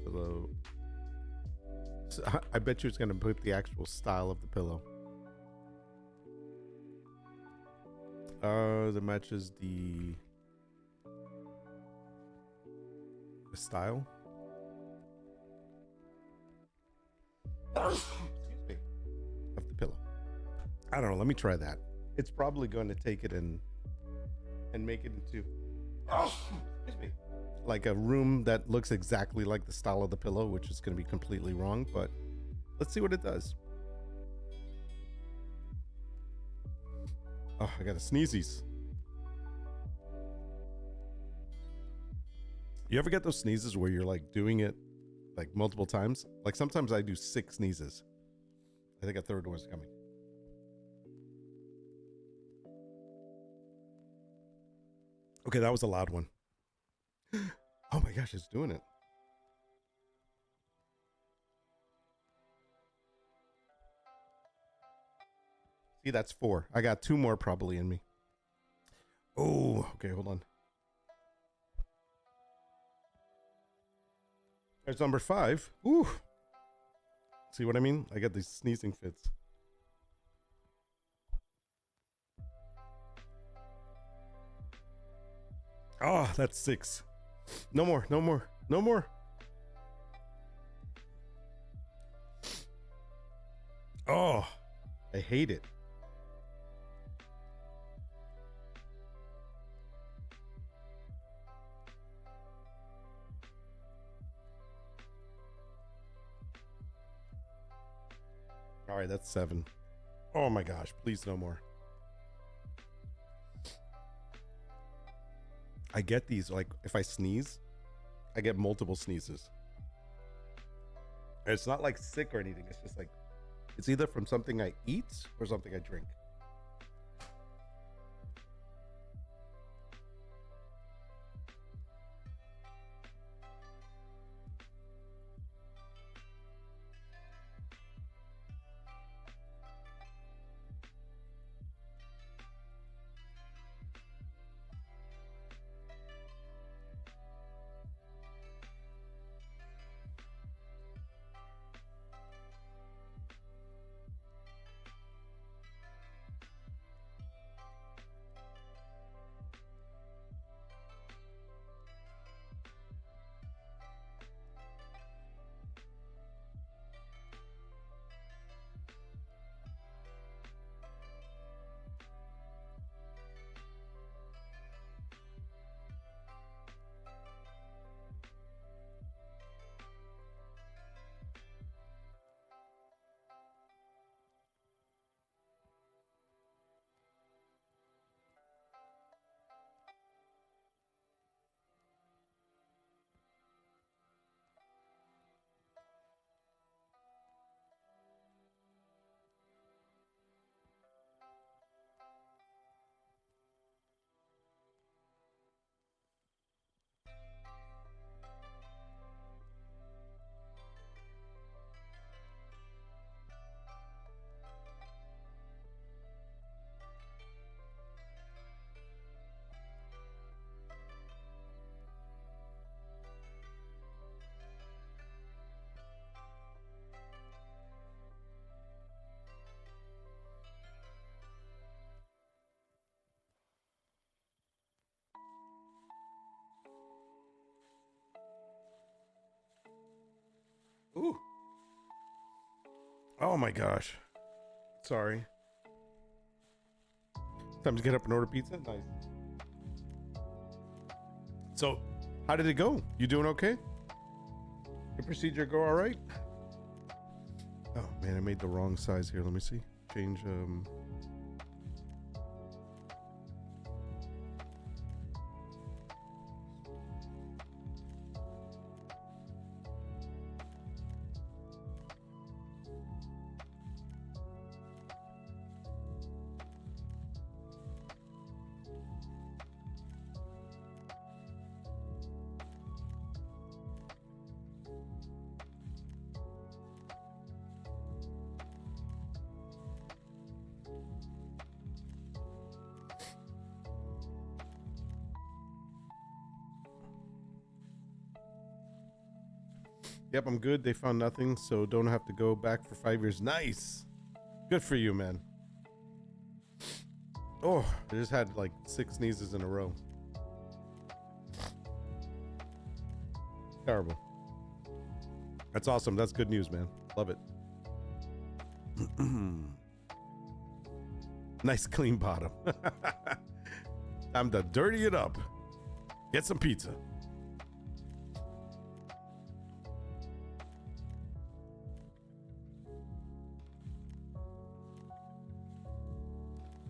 Pillow. So I bet you it's going to put the actual style of the pillow. That matches the style. Excuse me. Of the pillow. I don't know. Let me try that. It's probably going to take it and make it into excuse me, like a room that looks exactly like the style of the pillow, which is going to be completely wrong. But let's see what it does. Oh, I got a sneezies. You ever get those sneezes where you're like doing it like multiple times? Like sometimes I do 6 sneezes. I think a third one's coming. Okay, that was a loud one. Oh my gosh, it's doing it. See, that's 4. I got 2 more probably in me. Oh, okay, hold on. There's number 5. Ooh. See what I mean? I got these sneezing fits. Oh, that's 6. No more, no more, no more. Oh, I hate it. All right, that's 7. Oh my gosh, please no more. I get these, like, if I sneeze, I get multiple sneezes. And it's not like sick or anything. It's just like, it's either from something I eat or something I drink. Ooh. Oh my gosh. Sorry. Time to get up and order pizza. Nice. So, how did it go? You doing okay? Your procedure go all right? Oh man, I made the wrong size here. Let me see. Change Yep, I'm good. They found nothing, so don't have to go back for 5 years. Nice. Good for you, man. Oh, I just had like 6 sneezes in a row. Terrible. That's awesome. That's good news, man. Love it. Nice clean bottom. Time to dirty it up. Get some pizza.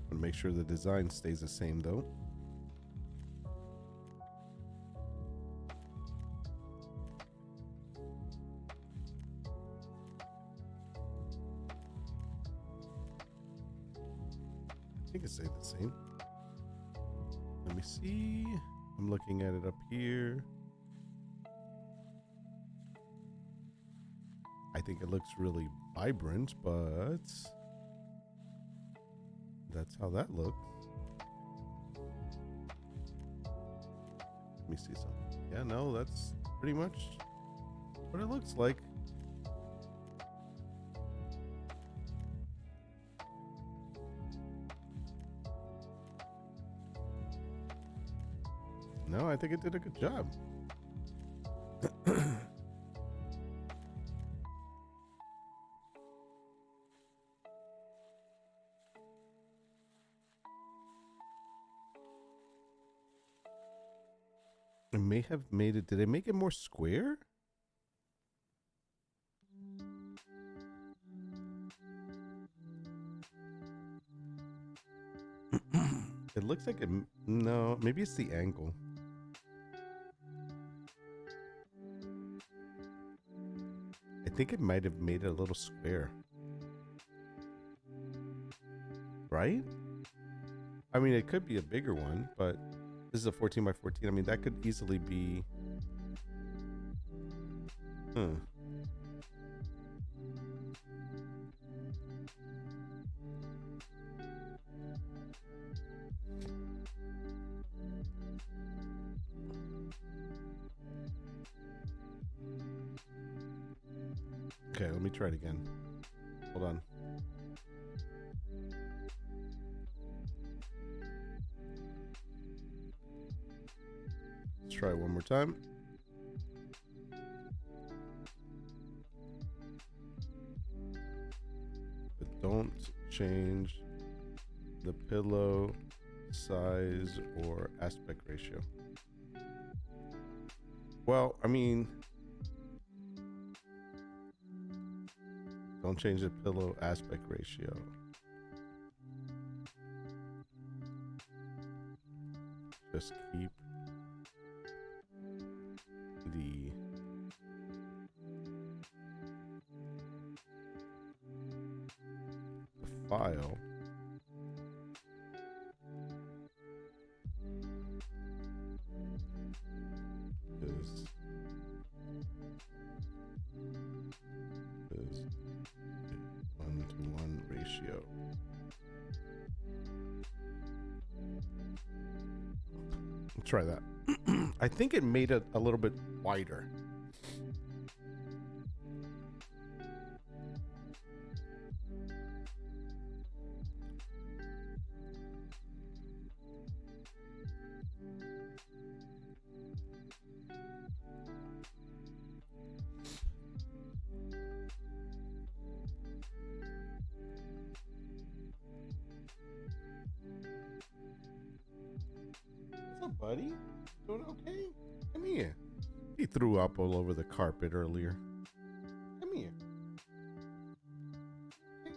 Want to make sure the design stays the same though. I think it stayed the same. Let me see. I'm looking at it up here. I think it looks really vibrant, but that's how that looks. Let me see something. Yeah, no, that's pretty much what it looks like. No, I think it did a good job. I may have made it. Did I make it more square? It looks like it. No, maybe it's the angle. I think it might have made it a little square. Right? I mean, it could be a bigger one, but this is a 14 by 14. I mean, that could easily be. Okay, let me try it again. Hold on. Let's try it one more time. But don't change the pillow size or aspect ratio. Well, I mean, don't change the pillow aspect ratio. Just keep the file is 1-to-1 ratio. Let's try that. I think it made it a little bit wider. What's up, buddy? Doing okay? Come here. He threw up all over the carpet earlier. Come here. Hey.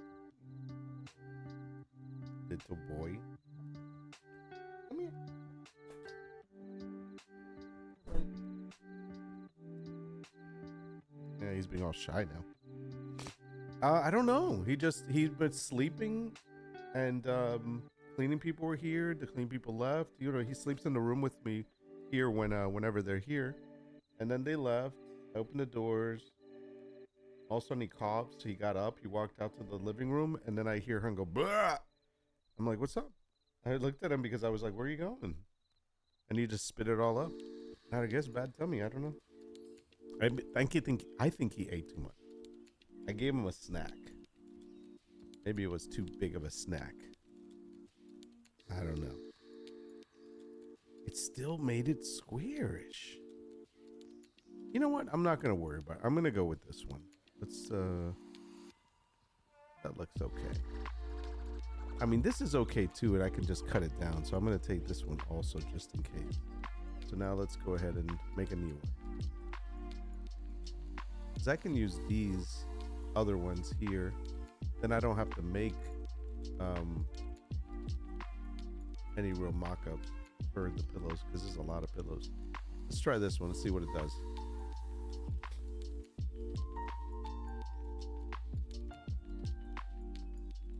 Little boy. Come here. Yeah, he's being all shy now. I don't know. He's been sleeping, and cleaning people were here. The cleaning people left. You know, he sleeps in the room with me here whenever they're here, and then they left. I opened the doors. All of a sudden he coughs. He got up. He walked out to the living room, and then I hear him go, "Bah!" I'm like, "What's up?" I looked at him because I was like, "Where are you going?" And he just spit it all up. I guess bad tummy. I don't know. I think he ate too much. I gave him a snack. Maybe it was too big of a snack. I don't know. It still made it squarish. You know what? I'm not gonna worry about it. I'm gonna go with this one. Let's that looks okay. I mean, this is okay too, and I can just cut it down. So I'm gonna take this one also just in case. So now let's go ahead and make a new one. Because I can use these other ones here. Then I don't have to make any real mock-ups for the pillows because there's a lot of pillows. Let's try this one and see what it does.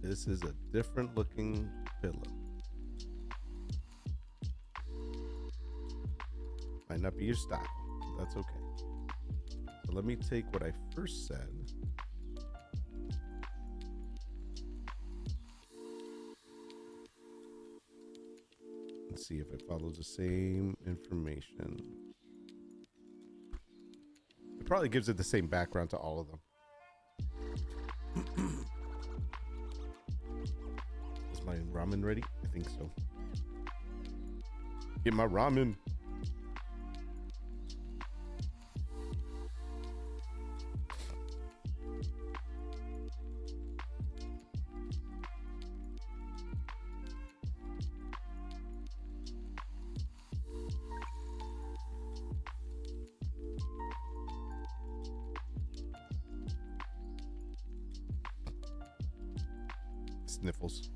This is a different looking pillow. Might not be your style. That's okay. So let me take what I first said. And see if it follows the same information. It probably gives it the same background to all of them. Is my ramen ready? I think so. Get my ramen. Sniffles.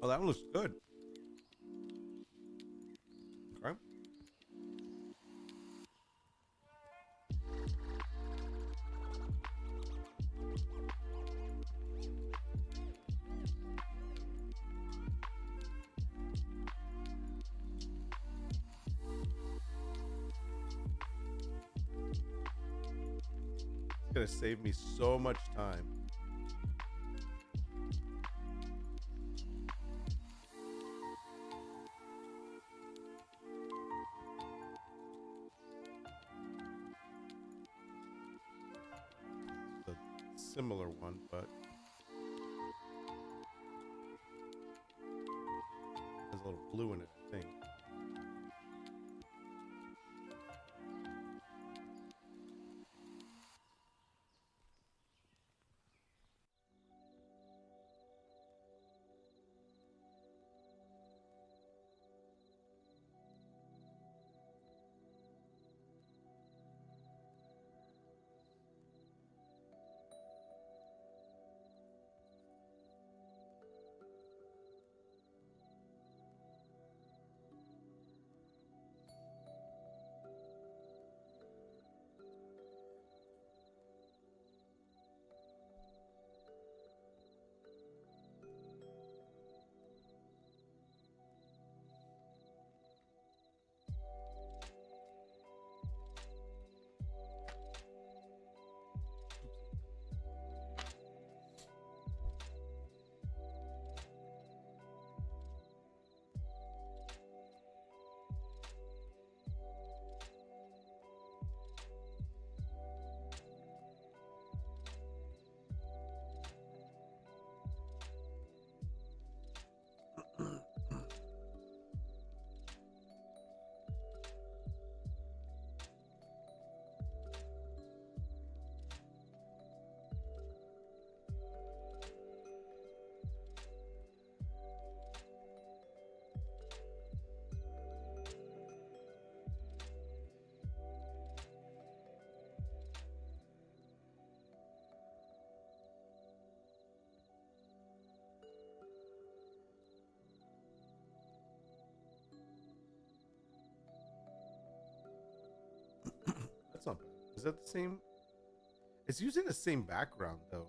Oh, that one looks good. Okay. It's gonna save me so much time. The similar one, but has a little blue in it, I think. That's not bad. Is that the same? It's using the same background though.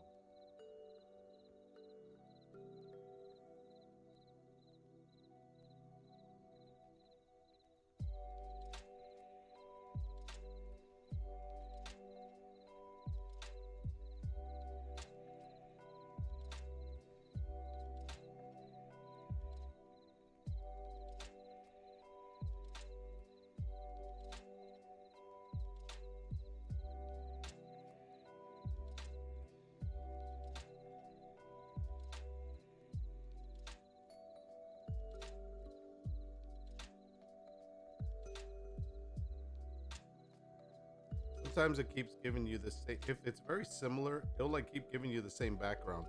sometimes it keeps giving you the same. If it's very similar, it'll like keep giving you the same background.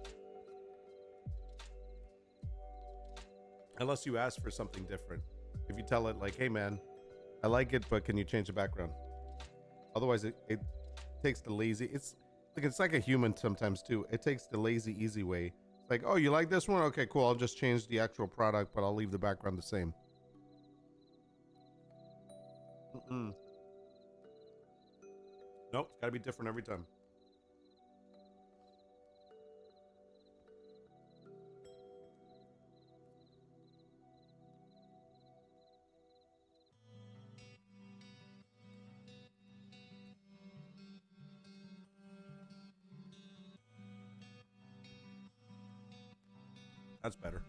Unless you ask for something different. If you tell it like, hey man, I like it, but can you change the background? Otherwise it takes the lazy, it's like a human sometimes too. It takes the lazy, easy way. It's like, oh, you like this one? Okay, cool. I'll just change the actual product, but I'll leave the background the same. Nope, it's gotta be different every time. That's better.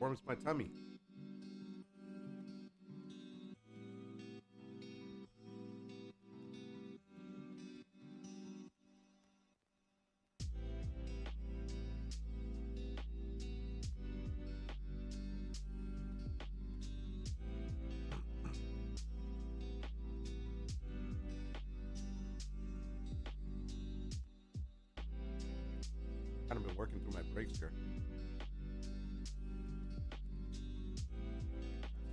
Warms my tummy. Kind of been working through my breaks here.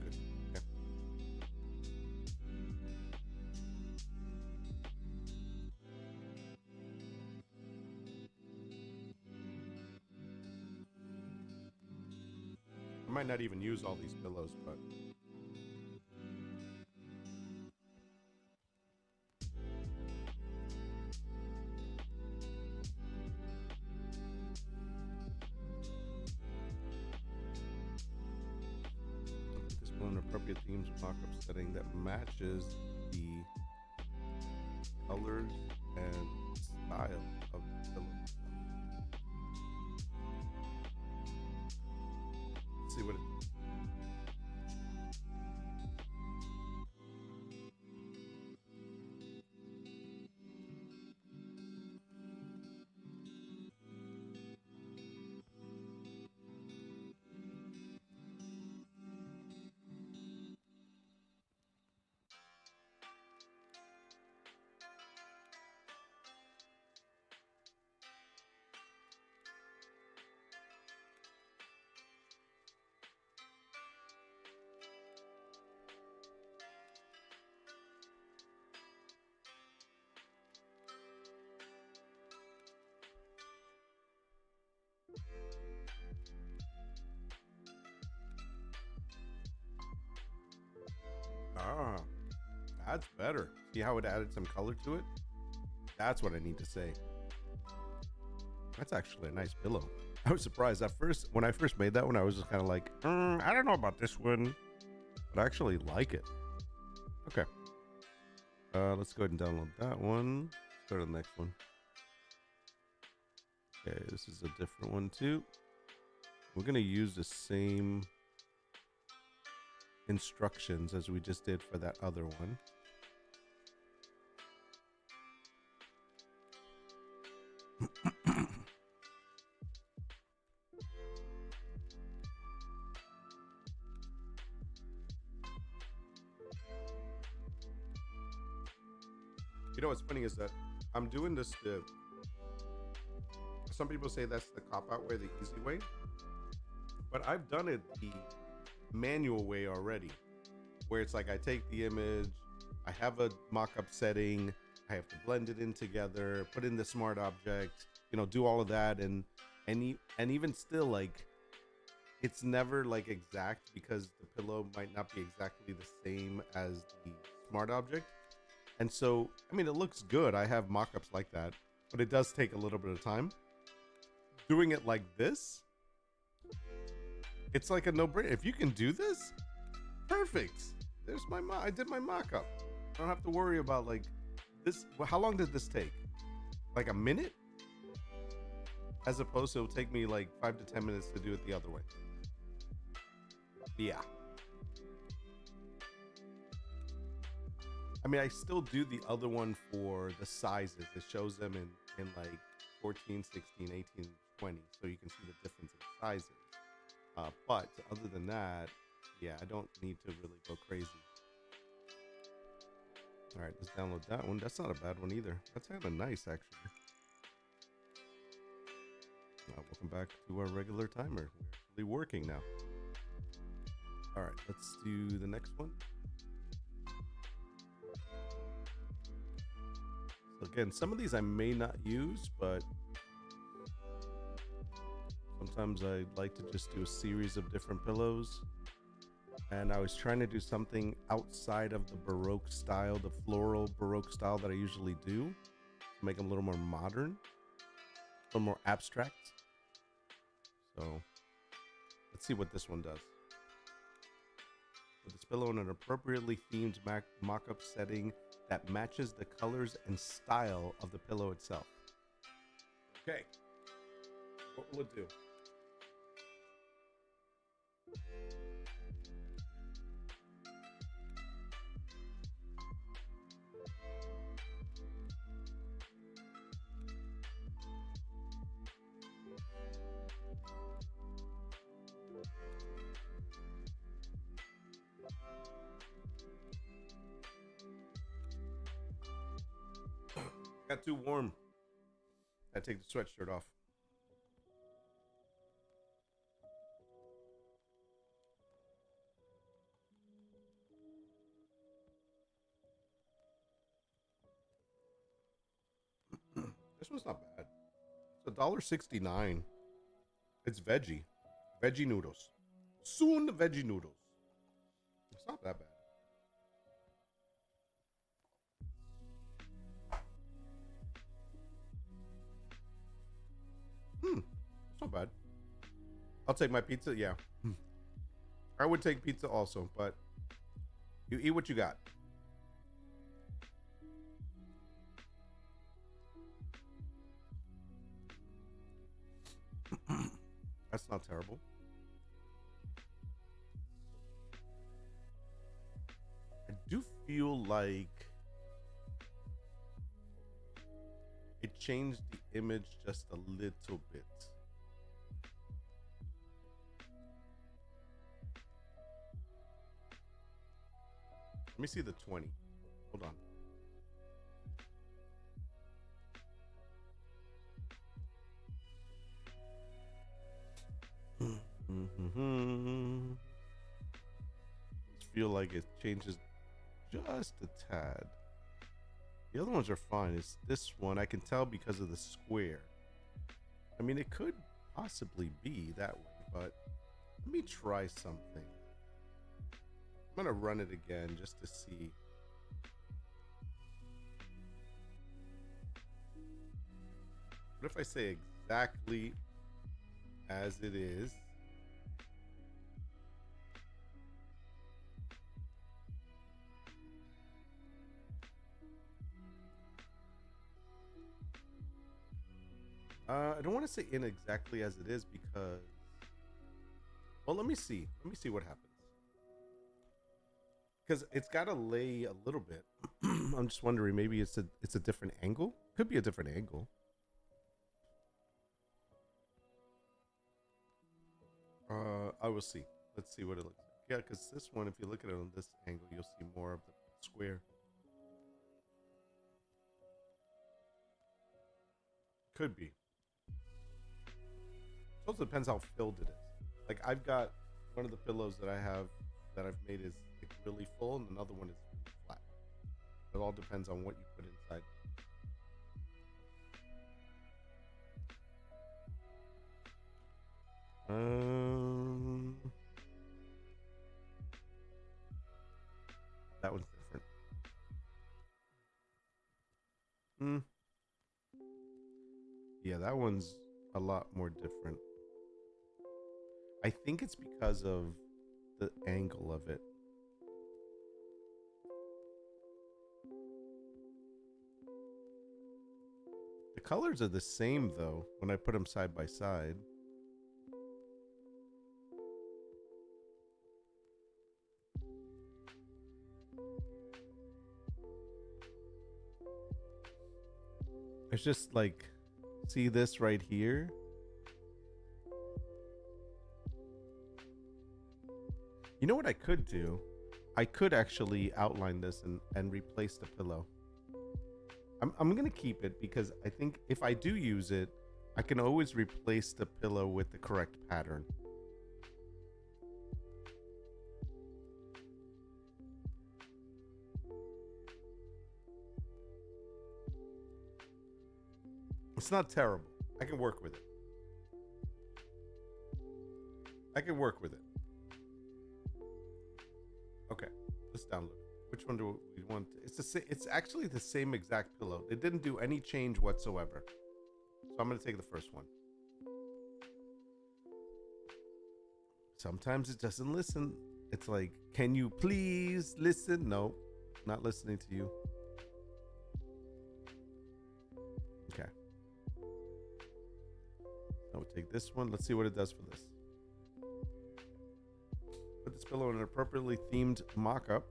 That's good. Okay. I might not even use all these pillows, but this one appropriate themes mockup setting that matches the colors and style of the pillow. Let's see what it does. Ah, that's better. See how it added some color to it? That's what I need to say. That's actually a nice pillow. I was surprised at first. When I first made that one, I was just kind of like, I don't know about this one, but I actually like it. Okay. Let's go ahead and download that one. Let's go to the next one. Okay, this is a different one too. We're gonna use the same instructions as we just did for that other one. You know what's funny is that I'm doing this the some people say that's the cop out way, the easy way, but I've done it the manual way already, where it's like I take the image, I have a mock-up setting, I have to blend it in together, put in the smart object, do all of that, and even still, like, it's never like exact because the pillow might not be exactly the same as the smart object. And so, I mean, it looks good. I have mock-ups like that, but it does take a little bit of time. Doing it like this, it's like a no-brainer. If you can do this, perfect. There's my I did my mock-up. I don't have to worry about like this. How long did this take? Like a minute? As opposed to it'll take me like 5 to 10 minutes to do it the other way. Yeah. I mean, I still do the other one for the sizes. It shows them in like 14, 16, 18, 20. So you can see the difference in sizes. But other than that, yeah, I don't need to really go crazy. All right, let's download that one. That's not a bad one either. That's kind of nice, actually. Welcome back to our regular timer. We're actually working now. All right, let's do the next one. So again, some of these I may not use, but sometimes I like to just do a series of different pillows. And I was trying to do something outside of the Baroque style, the floral Baroque style that I usually do, to make them a little more modern, a little more abstract. So let's see what this one does. Put this pillow in an appropriately themed mock-up setting that matches the colors and style of the pillow itself. Okay, what will it do? Got too warm. I take the sweatshirt off. This one's not bad. It's $1.69. It's veggie noodles. Soon veggie noodles. It's not that bad. It's not bad. I'll take my pizza. Yeah, I would take pizza also, but you eat what you got. That's not terrible. I do feel like it changed the image just a little bit. Let me see the 20. Hold on. I feel like it changes just a tad. The other ones are fine. It's this one I can tell because of the square. I mean, it could possibly be that way, but let me try something. I'm gonna run it again just to see. What if I say exactly as it is? I don't want to say in exactly as it is because, well, let me see. Let me see what happens. Because it's got to lay a little bit. I'm just wondering, maybe it's a different angle. Could be a different angle. I will see. Let's see what it looks like. Yeah, because this one, if you look at it on this angle, you'll see more of the square. Could be. It also depends how filled it is. Like I've got one of the pillows that I have that I've made is like really full, and another one is flat. It all depends on what you put inside. That one's different. Yeah, that one's a lot more different. I think it's because of the angle of it. The colors are the same though when I put them side by side. It's just like, see this right here? You know what I could do? I could actually outline this and replace the pillow. I'm gonna keep it because I think if I do use it, I can always replace the pillow with the correct pattern. It's not terrible. I can work with it. I can work with it. Okay, let's download it. Which one do we want? It's actually the same exact pillow. It didn't do any change whatsoever. So I'm gonna take the first one. Sometimes it doesn't listen. It's like, can you please listen? No, not listening to you. Okay. Now we'll take this one. Let's see what it does for this. Put this pillow in an appropriately themed mock-up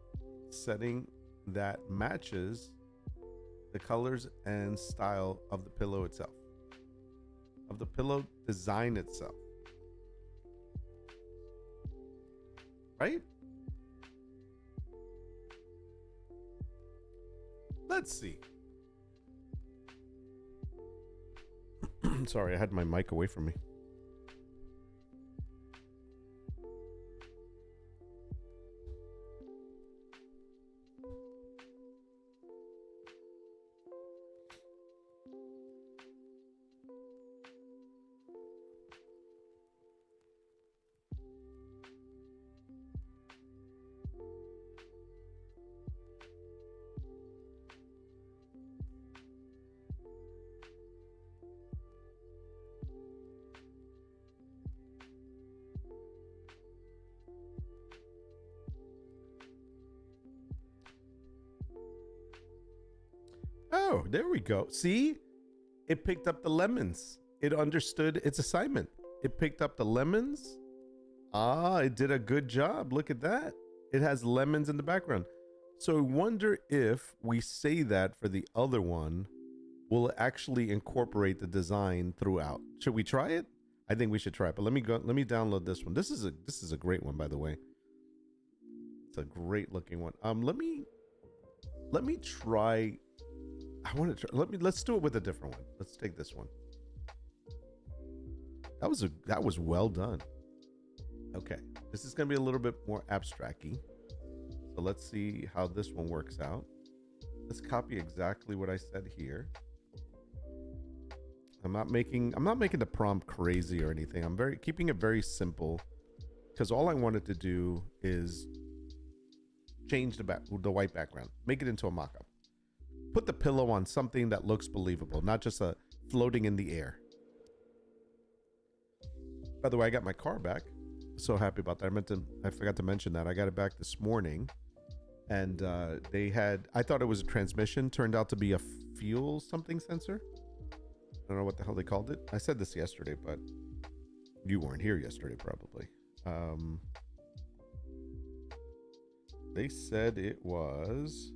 setting that matches the colors and style of the pillow itself, of the pillow design itself. Right? Let's see. Sorry, I had my mic away from me. Oh, there we go. See? It picked up the lemons. It understood its assignment. It picked up the lemons. Ah, it did a good job. Look at that. It has lemons in the background. So I wonder if we say that for the other one, will it actually incorporate the design throughout? Should we try it? I think we should try it. But let me download this one. This is a great one, by the way. It's a great looking one. Let me try. I want to try. Let's do it with a different one. Let's take this one. That was well done. Okay, this is gonna be a little bit more abstract-y. So let's see how this one works out. Let's copy exactly what I said here. I'm not making the prompt crazy or anything. I'm keeping it very simple because all I wanted to do is change the white background, make it into a mock-up. Put the pillow on something that looks believable, not just a floating in the air. By the way, I got my car back. So happy about that. I forgot to mention that. I got it back this morning. And I thought it was a transmission, turned out to be a fuel something sensor. I don't know what the hell they called it. I said this yesterday, but you weren't here yesterday probably. They said it was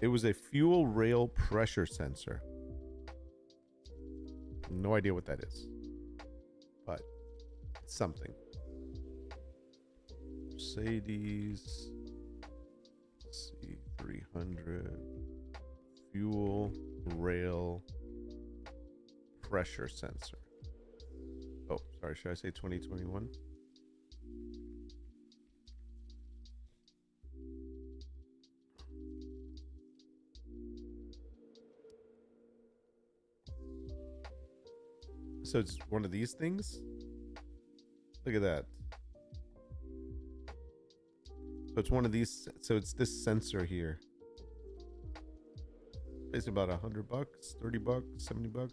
It was a fuel rail pressure sensor. No idea what that is, but it's something. Mercedes C300 fuel rail pressure sensor. Oh, sorry, should I say 2021? So it's one of these things. Look at that. So it's one of these. So it's this sensor here. It's about $100, $30, $70.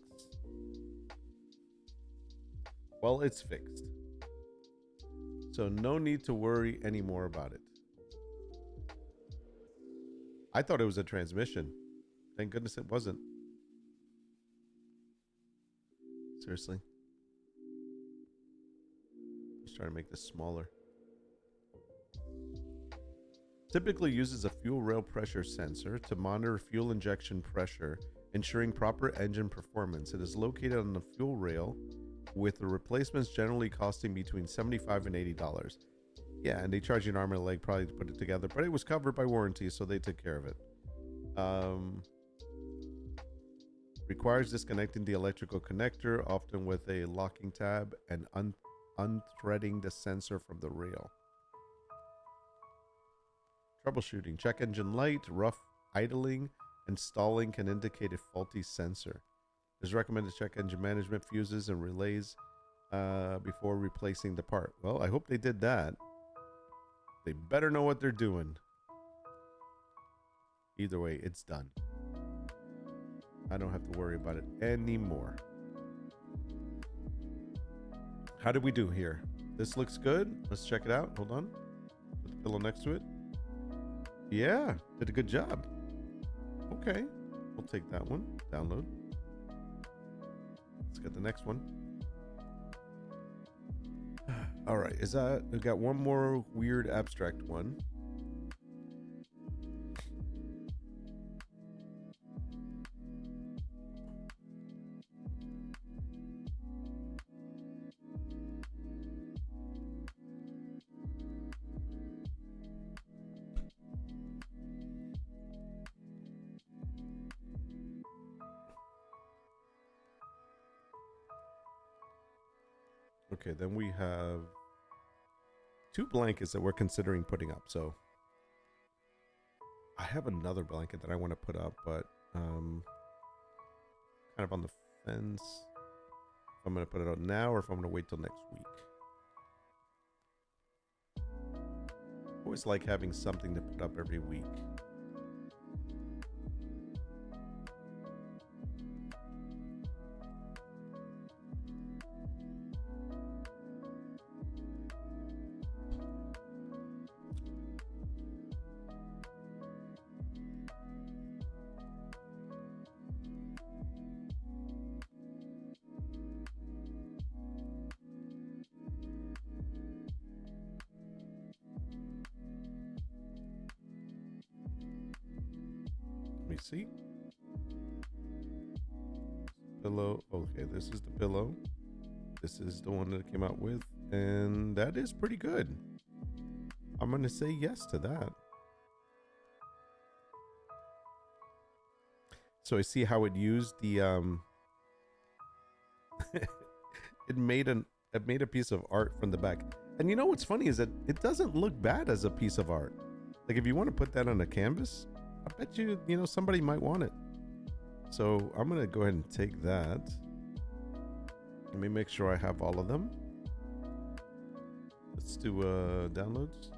Well, it's fixed. So no need to worry anymore about it. I thought it was a transmission. Thank goodness it wasn't. Seriously. Let's try to make this smaller. Typically uses a fuel rail pressure sensor to monitor fuel injection pressure, ensuring proper engine performance. It is located on the fuel rail, with the replacements generally costing between $75 and $80. Yeah, and they charge you an arm and a leg probably to put it together, but it was covered by warranty, so they took care of it. Requires disconnecting the electrical connector, often with a locking tab, and unthreading the sensor from the rail. Troubleshooting. Check engine light, rough idling, and stalling can indicate a faulty sensor. It is recommended to check engine management fuses and relays before replacing the part. Well, I hope they did that. They better know what they're doing. Either way, it's done. I don't have to worry about it anymore. How did we do here? This looks good. Let's check it out. Hold on. Put the pillow next to it. Yeah, did a good job. Okay, we'll take that one. Download. Let's get the next one. All right, we got one more weird abstract one. Okay, then we have 2 blankets that we're considering putting up. So I have another blanket that I want to put up, but kind of on the fence if I'm going to put it out now or if I'm going to wait till next week. Always like having something to put up every week. Let me see. Pillow. Okay, this is the pillow. This is the one that it came out with, and that is pretty good. I'm going to say yes to that. So I see how it used the it made a piece of art from the back. And you know what's funny is that it doesn't look bad as a piece of art. Like if you want to put that on a canvas, I bet you somebody might want it. So I'm going to go ahead and take that. Let me make sure I have all of them. Let's do downloads.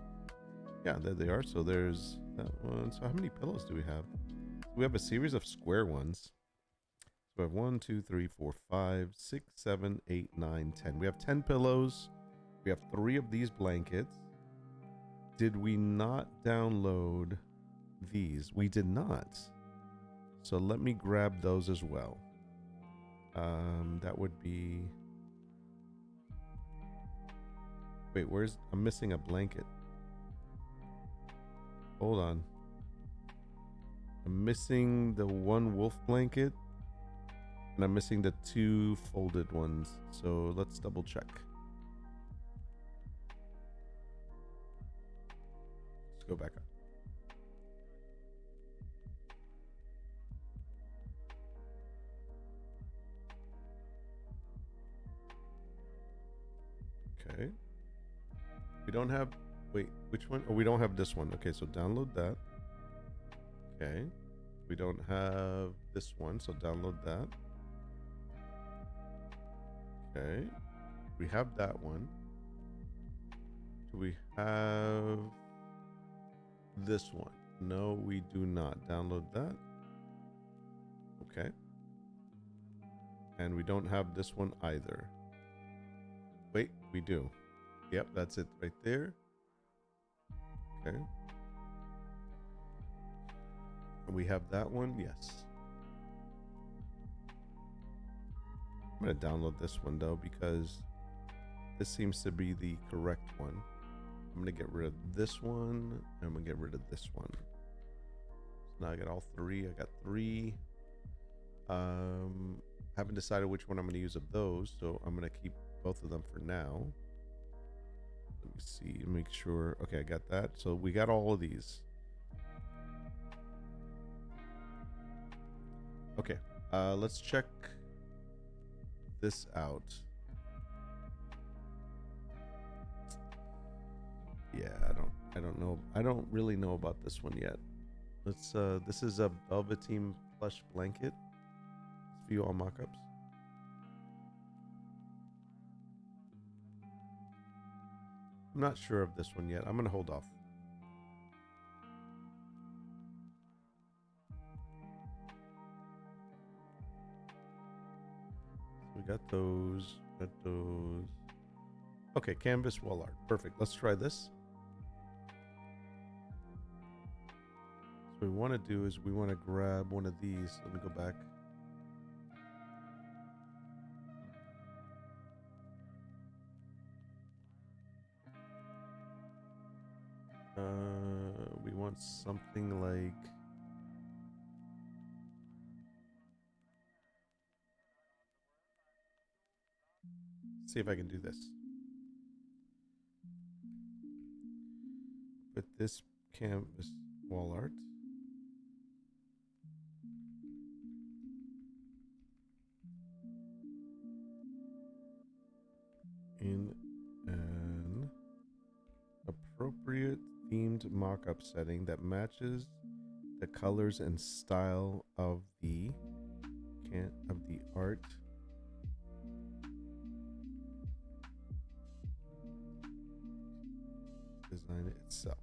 Yeah, there they are. So there's that one. So how many pillows do we have? We have a series of square ones. So we have 1, 2, 3, 4, 5, 6, 7, 8, 9, 10. We have 10 pillows. We have 3 of these blankets. Did we not download these? We did not. So let me grab those as well. That would be... Wait, I'm missing a blanket. Hold on. I'm missing the one wolf blanket, and I'm missing the 2 folded ones. So let's double check. Let's go back up. Okay. We don't have, wait, which one? Oh, we don't have this one. Okay, so download that. Okay. We don't have this one, so download that. Okay. We have that one. Do we have this one? No, we do not. Download that. Okay. And we don't have this one either. Wait, we do. Yep, that's it right there. Okay. And we have that one, yes. I'm going to download this one though, because this seems to be the correct one. I'm going to get rid of this one, and I'm going to get rid of this one. So now I got all 3. I got 3. Haven't decided which one I'm going to use of those, so I'm going to keep both of them for now. Let me see, make sure. Okay, I got that. So we got all of these. Okay, let's check this out. Yeah, I don't know. I don't really know about this one yet. Let's this is a Velveteen plush blanket. Let's view all mockups. I'm not sure of this one yet. I'm gonna hold off. We got those. Got those. Okay, canvas wall art. Perfect. Let's try this. So what we want to do is we want to grab one of these. Let me go back. We want something like, see if I can do this. Put this canvas wall art. In an appropriate themed mock-up setting that matches the colors and style of the art design itself.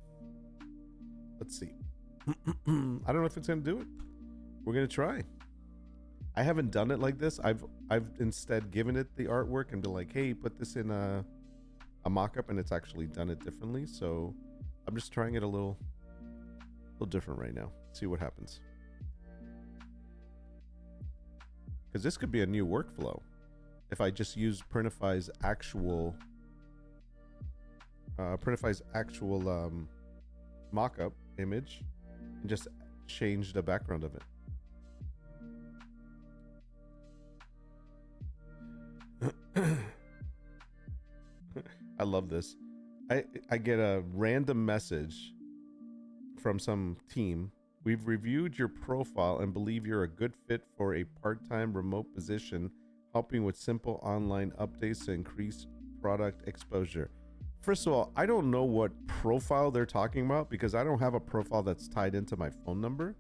Let's see. I don't know if it's gonna do it. We're gonna try. I haven't done it like this. I've instead given it the artwork and be like, hey, put this in a mock-up, and it's actually done it differently. So I'm just trying it a little different right now. See what happens. Because this could be a new workflow if I just use Printify's actual mock-up image and just change the background of it. I love this. I get a random message from some team. We've reviewed your profile and believe you're a good fit for a part-time remote position, helping with simple online updates to increase product exposure. First of all, I don't know what profile they're talking about because I don't have a profile that's tied into my phone number,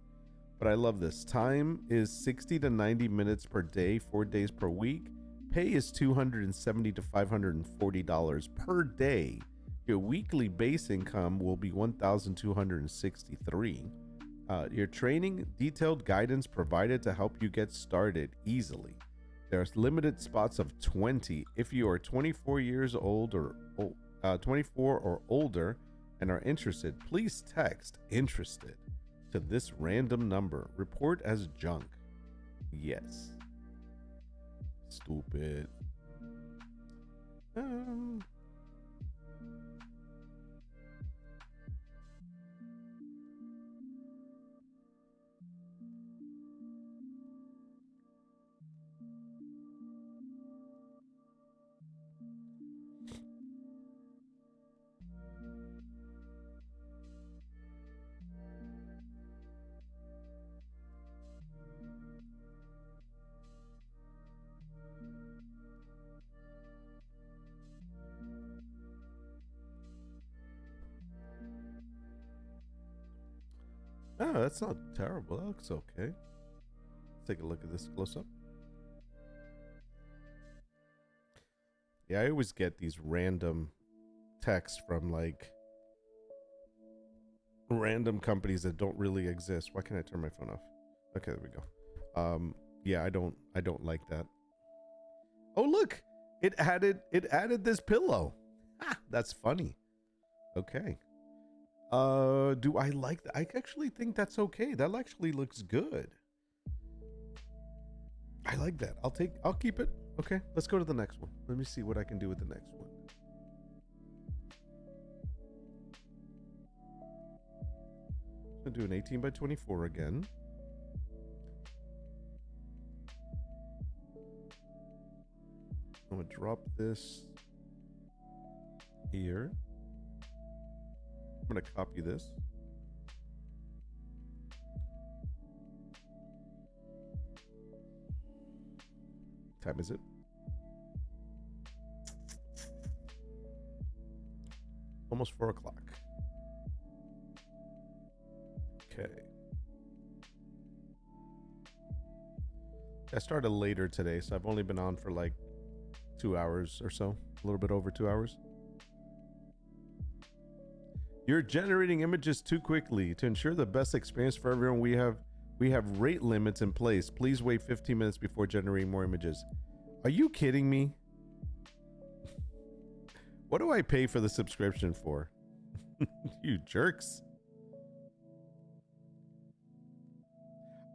but I love this. Time is 60 to 90 minutes per day, 4 days per week. Pay is $270 to $540 per day. Your weekly base income will be $1,263. Your training, detailed guidance provided to help you get started easily. There's limited spots of 20. If you are 24 years old or 24 or older and are interested, please text interested to this random number. Report as junk. Yes. Stupid. that's not terrible. That looks okay. Take a look at this close up. Yeah, I always get these random texts from like random companies that don't really exist. Why can't I turn my phone off? Okay, there we go. Yeah, I don't like that. Oh, look, it added this pillow. Ah, that's funny. Okay. Do I like that? I actually think that's okay. That actually looks good. I like that. I'll keep it. Okay, let's go to the next one. Let me see what I can do with the next one. I'm gonna do an 18 by 24 again. I'm gonna drop this here. I'm gonna copy this. What time is it? Almost 4 o'clock. Okay. I started later today, so I've only been on for like 2 hours or so, a little bit over 2 hours. You're generating images too quickly. To ensure the best experience for everyone, we have rate limits in place. Please wait 15 minutes before generating more images. Are you kidding me? What do I pay for the subscription for? You jerks.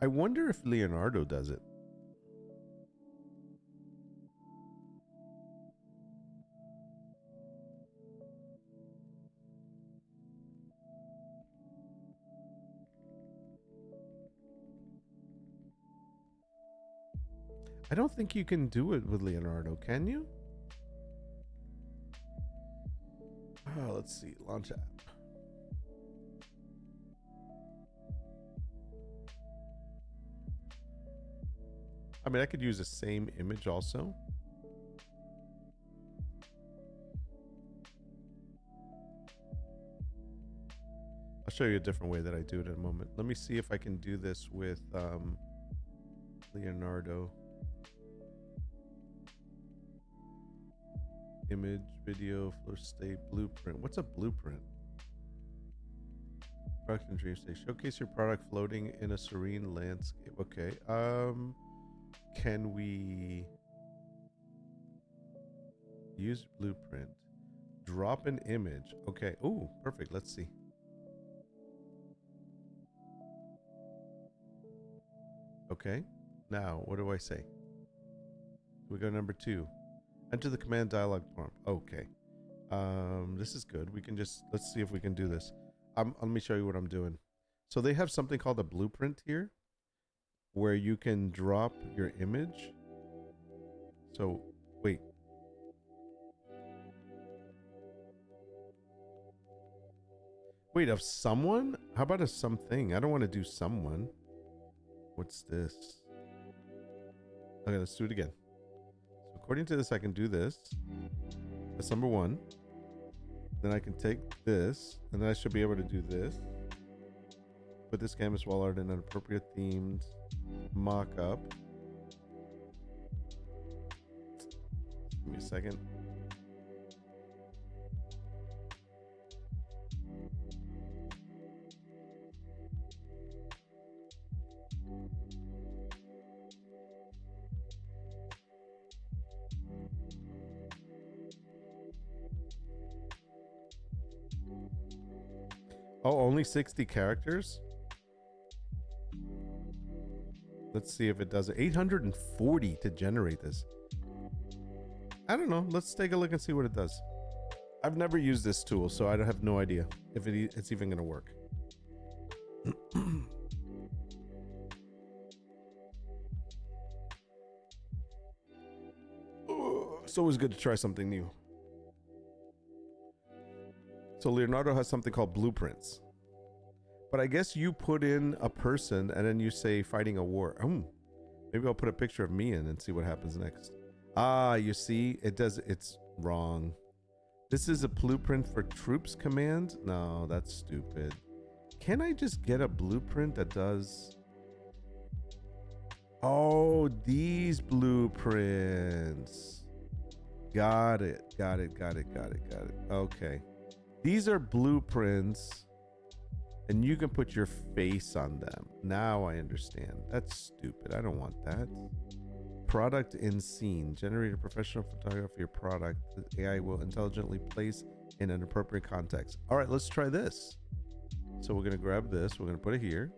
I wonder if Leonardo does it. I don't think you can do it with Leonardo, can you? Oh, let's see. Launch app. I mean, I could use the same image also. I'll show you a different way that I do it in a moment. Let me see if I can do this with Leonardo. Image, video, floor state, blueprint. What's a blueprint? Product and dream state. Showcase your product floating in a serene landscape. Okay. Can we use blueprint? Drop an image. Okay. Oh, perfect. Let's see. Okay. Now, what do I say? We go number 2. Enter the command dialog prompt. Okay. This is good. We can just, let's see if we can do this. Let me show you what I'm doing. So they have something called a blueprint here where you can drop your image. So, wait. Wait, of someone? How about a something? I don't want to do someone. What's this? Okay, let's do it again. According to this, I can do this. That's number 1. Then I can take this, and then I should be able to do this. Put this canvas wall art in an appropriate themed mock-up. Give me a second. Oh, only 60 characters? Let's see if it does it. 840 to generate this. I don't know. Let's take a look and see what it does. I've never used this tool, so I have no idea if it's even going to work. It's always good to try something new. So Leonardo has something called blueprints. But I guess you put in a person and then you say fighting a war. Maybe I'll put a picture of me in and see what happens next. Ah, you see, it's wrong. This is a blueprint for troops command? No, that's stupid. can I just get a blueprint that does... Oh, these blueprints. Got it. Got it. Got it. Got it. Got it. Okay. These are blueprints, and you can put your face on them. Now I understand. That's stupid. I don't want that. Product in scene. Generate a professional photography of your product. The AI will intelligently place in an appropriate context. All right, let's try this. So we're going to grab this. We're going to put it here.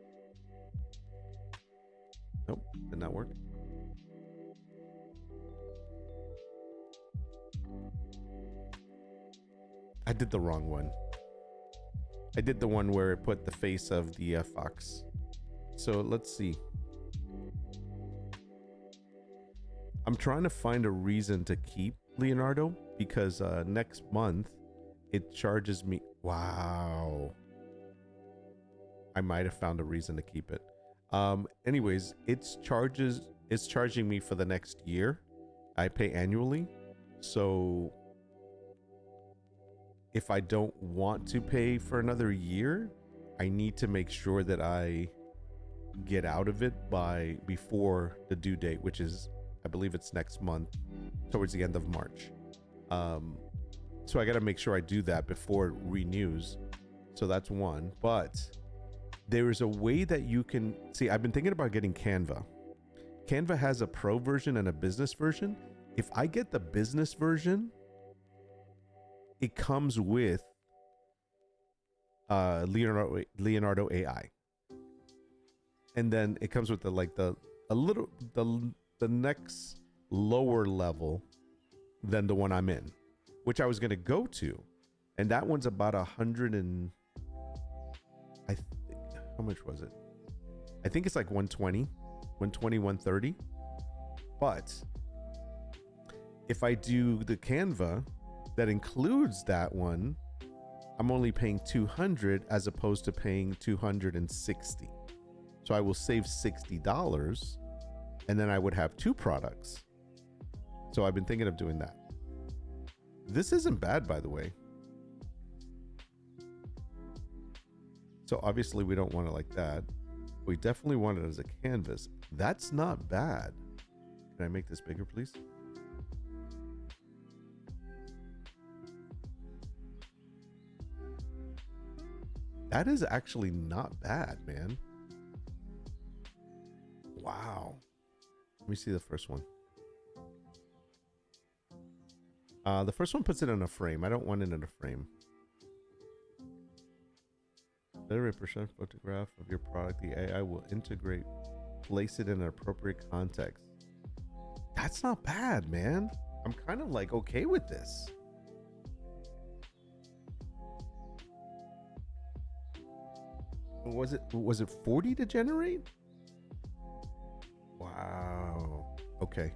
Nope, did not work. I did the wrong one. I did the one where it put the face of the fox. So let's see. I'm trying to find a reason to keep Leonardo because next month it charges me. Wow. I might have found a reason to keep it. Anyways, it's charging me for the next year. I pay annually. So if I don't want to pay for another year, I need to make sure that I get out of it before the due date, which is, I believe it's next month, towards the end of March. So I got to make sure I do that before it renews. So that's one. But there is a way that you can see. I've been thinking about getting Canva. Canva has a pro version and a business version. If I get the business version, it comes with Leonardo AI, and then it comes with the next lower level than the one I'm in, which I was going to go to, and that one's about 100 and how much was it? I think it's like 120, 130. But if I do the Canva that includes that one, I'm only paying 200 as opposed to paying 260. So I will save $60, and then I would have two products. So I've been thinking of doing that. This isn't bad, by the way. So obviously we don't want it like that. We definitely want it as a canvas. That's not bad. Can I make this bigger, please? That is actually not bad, man. Wow. Let me see the first one. The first one puts it in a frame. I don't want it in a frame. Better represent photograph of your product. The AI will integrate, place it in an appropriate context. That's not bad, man. I'm kind of like okay with this. Was it 40 to generate? Wow. Okay.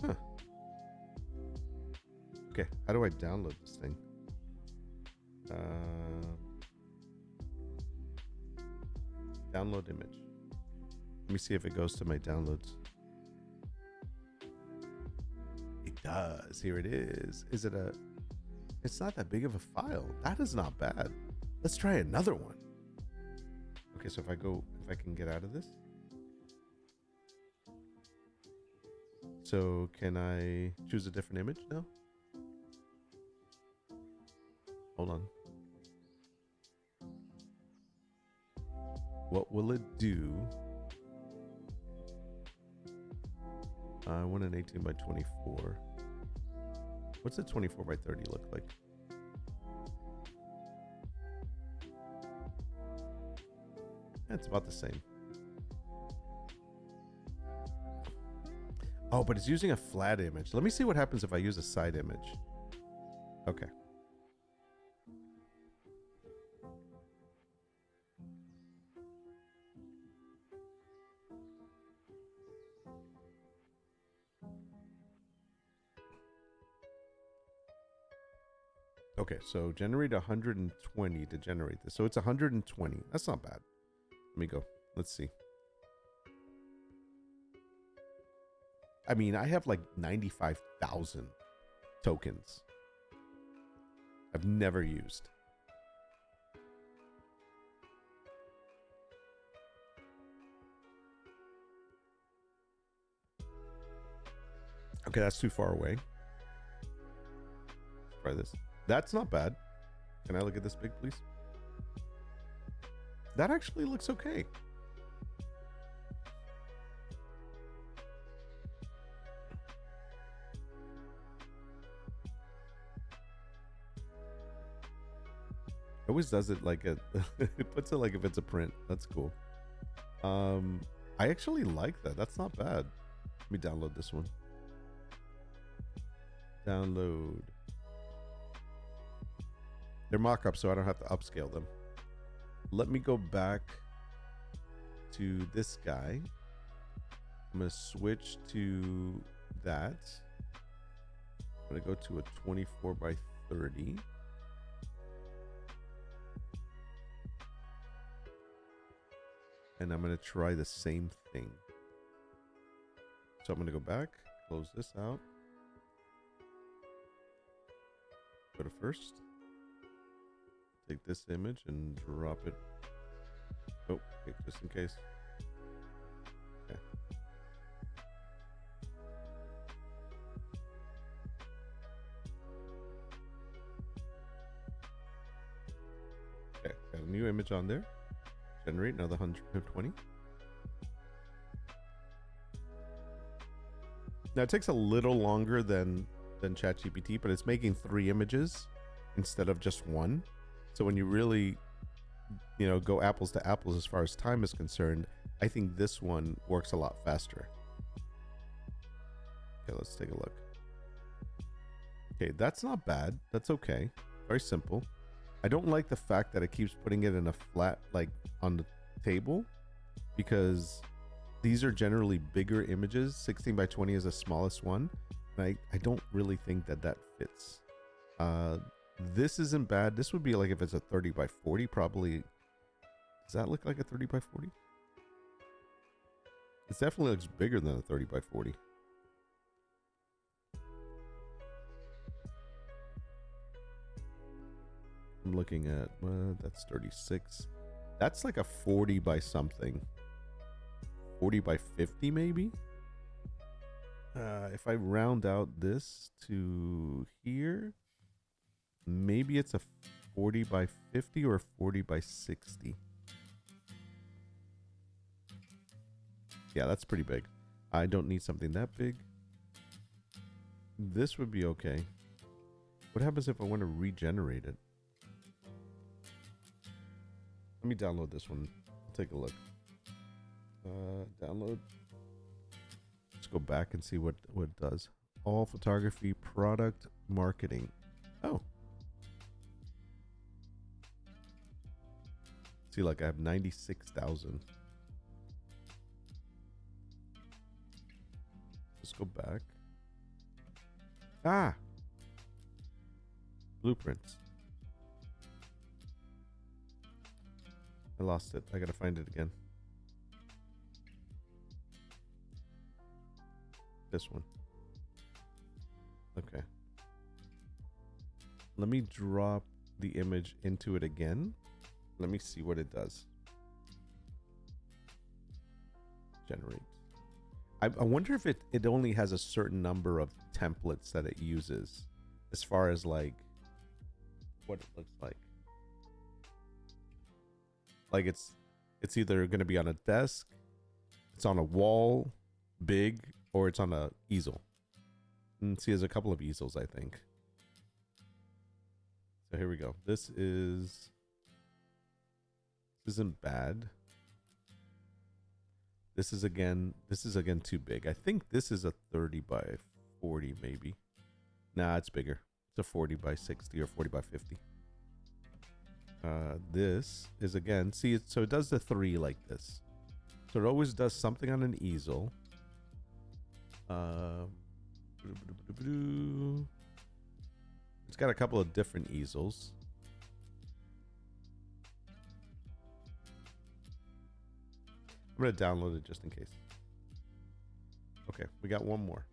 Huh. Okay, how do I download this thing? Download image. Let me see if it goes to my downloads. It does. Here it is. Is it a... It's not that big of a file. That is not bad. Let's try another one. Okay, so if I can get out of this. So can I choose a different image now? Hold on. What will it do? I want an 18 by 24. What's a 24 by 30 look like? It's about the same. Oh, but it's using a flat image. Let me see what happens if I use a side image. Okay. Okay, so generate 120 to generate this. So it's 120. That's not bad. Let me go. Let's see. I mean, I have like 95,000 tokens. I've never used. Okay, that's too far away. Let's try this. That's not bad. Can I look at this big, please? That actually looks okay. It always does it like a it puts it like if it's a print. That's cool. I actually like that. That's not bad. Let me download this one. Download. They're mock-ups, so I don't have to upscale them. Let me go back to this guy. I'm gonna switch to that. I'm gonna go to a 24 by 30. And I'm gonna try the same thing. So I'm gonna go back, close this out. Go to first. Take this image and drop it. Oh, okay, just in case. Okay. Okay, got a new image on there. Generate another 120. Now it takes a little longer than ChatGPT, but it's making 3 images instead of just 1. So when you really, go apples to apples as far as time is concerned, I think this one works a lot faster. Okay, let's take a look. Okay, that's not bad. That's okay. Very simple. I don't like the fact that it keeps putting it in a flat, like on the table, because these are generally bigger images. 16 by 20 is the smallest one. And I don't really think that fits. This isn't bad. This would be like if it's a 30 by 40, probably. Does that look like a 30 by 40? It definitely looks bigger than a 30 by 40. I'm looking at, that's 36. That's like a 40 by something. 40 by 50 maybe? If I round out this to here, maybe it's a 40 by 50 or 40 by 60. Yeah, that's pretty big. I don't need something that big. This would be okay. What happens if I want to regenerate it? Let me download this one. Take a look. Download. Let's go back and see what it does. All photography, product, marketing. Oh. See, like I have 96,000. Let's go back. Ah. Blueprints. I lost it. I gotta find it again. This one. Okay. Let me drop the image into it again. Let me see what it does. Generate. I wonder if it only has a certain number of templates that it uses as far as like what it looks like. Like it's either going to be on a desk, it's on a wall, big, or it's on a easel. And see, there's a couple of easels, I think. So here we go. This isn't bad. This is again too big. I think this is a 30 by 40 maybe. Nah, it's bigger. It's a 40 by 60 or 40 by 50. This is again, see, so it does the 3 like this. So it always does something on an easel. It's got a couple of different easels. I'm going to download it just in case. Okay, we got one more.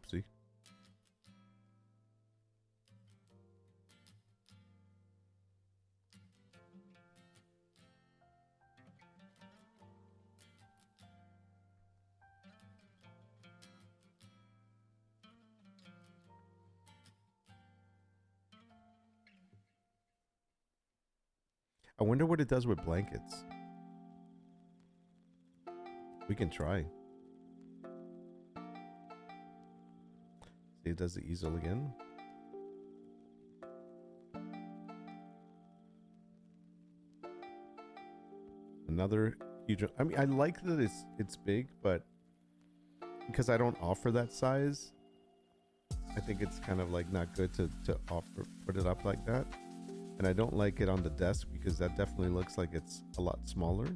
Oopsie. I wonder what it does with blankets. We can try. See, it does the easel again. Another huge. I mean, I like that it's big, but because I don't offer that size, I think it's kind of like not good to put it up like that. And I don't like it on the desk because that definitely looks like it's a lot smaller.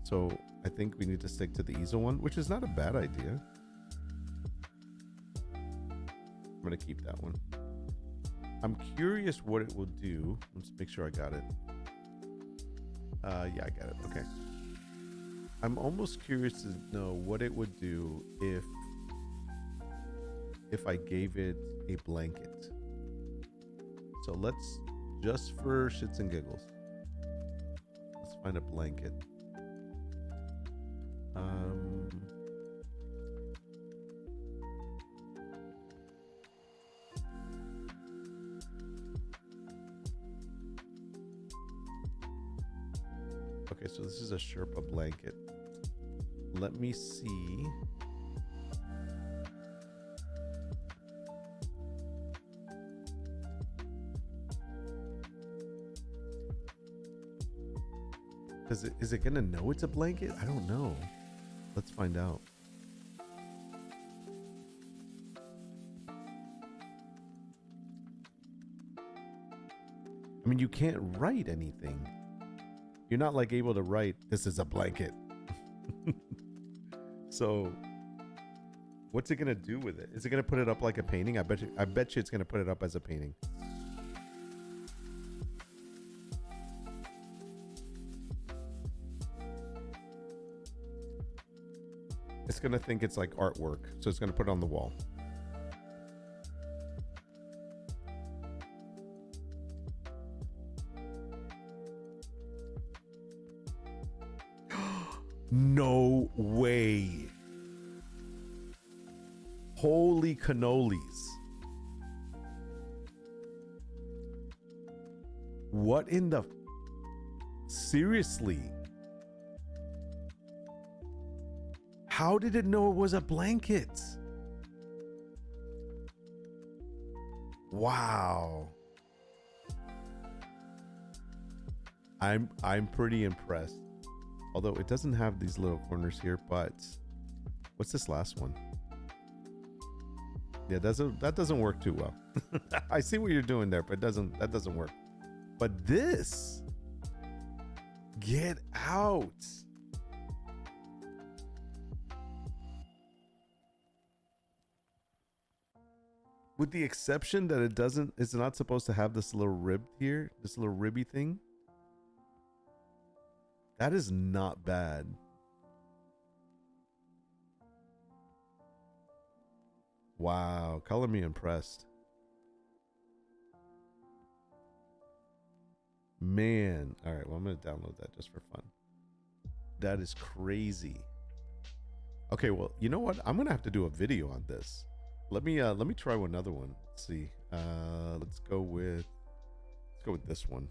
So I think we need to stick to the easel one, which is not a bad idea. I'm gonna keep that one. I'm curious what it will do. Let's make sure I got it. Yeah, I got it. Okay. I'm almost curious to know what it would do if I gave it a blanket. So let's, just for shits and giggles, let's find a blanket. Okay, so this is a Sherpa blanket. Let me see. Is it gonna know it's a blanket? I don't know. Let's find out. I mean, you can't write anything. You're not like able to write, this is a blanket. So what's it gonna do with it? Is it gonna put it up like a painting? I bet you it's gonna put it up as a painting. It's gonna think it's like artwork, so it's gonna put it on the wall. No way. Holy cannolis. What in the... Seriously? How did it know it was a blanket? Wow. I'm pretty impressed. Although it doesn't have these little corners here, but what's this last one? Yeah, that doesn't work too well. I see what you're doing there, but that doesn't work. But this, get out. With the exception that it's not supposed to have this little rib here, this little ribby thing. That is not bad. Wow, color me impressed. Man, all right, well, I'm gonna download that just for fun. That is crazy. Okay, well, you know what? I'm gonna have to do a video on this. Let me try another one. Let's see. Let's go with this one.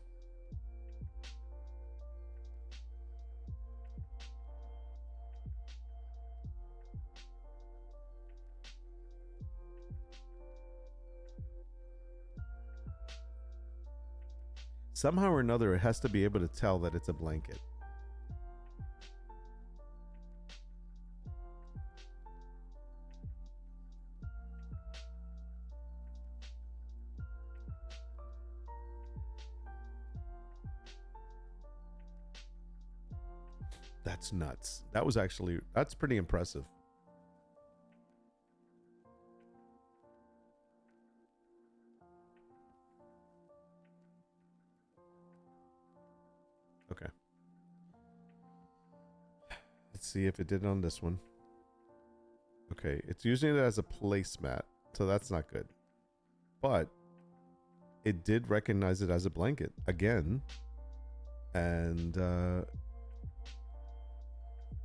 Somehow or another, it has to be able to tell that it's a blanket. That's nuts. That's pretty impressive. Okay. Let's see if it did on this one. Okay, it's using it as a placemat, so that's not good. But it did recognize it as a blanket again. And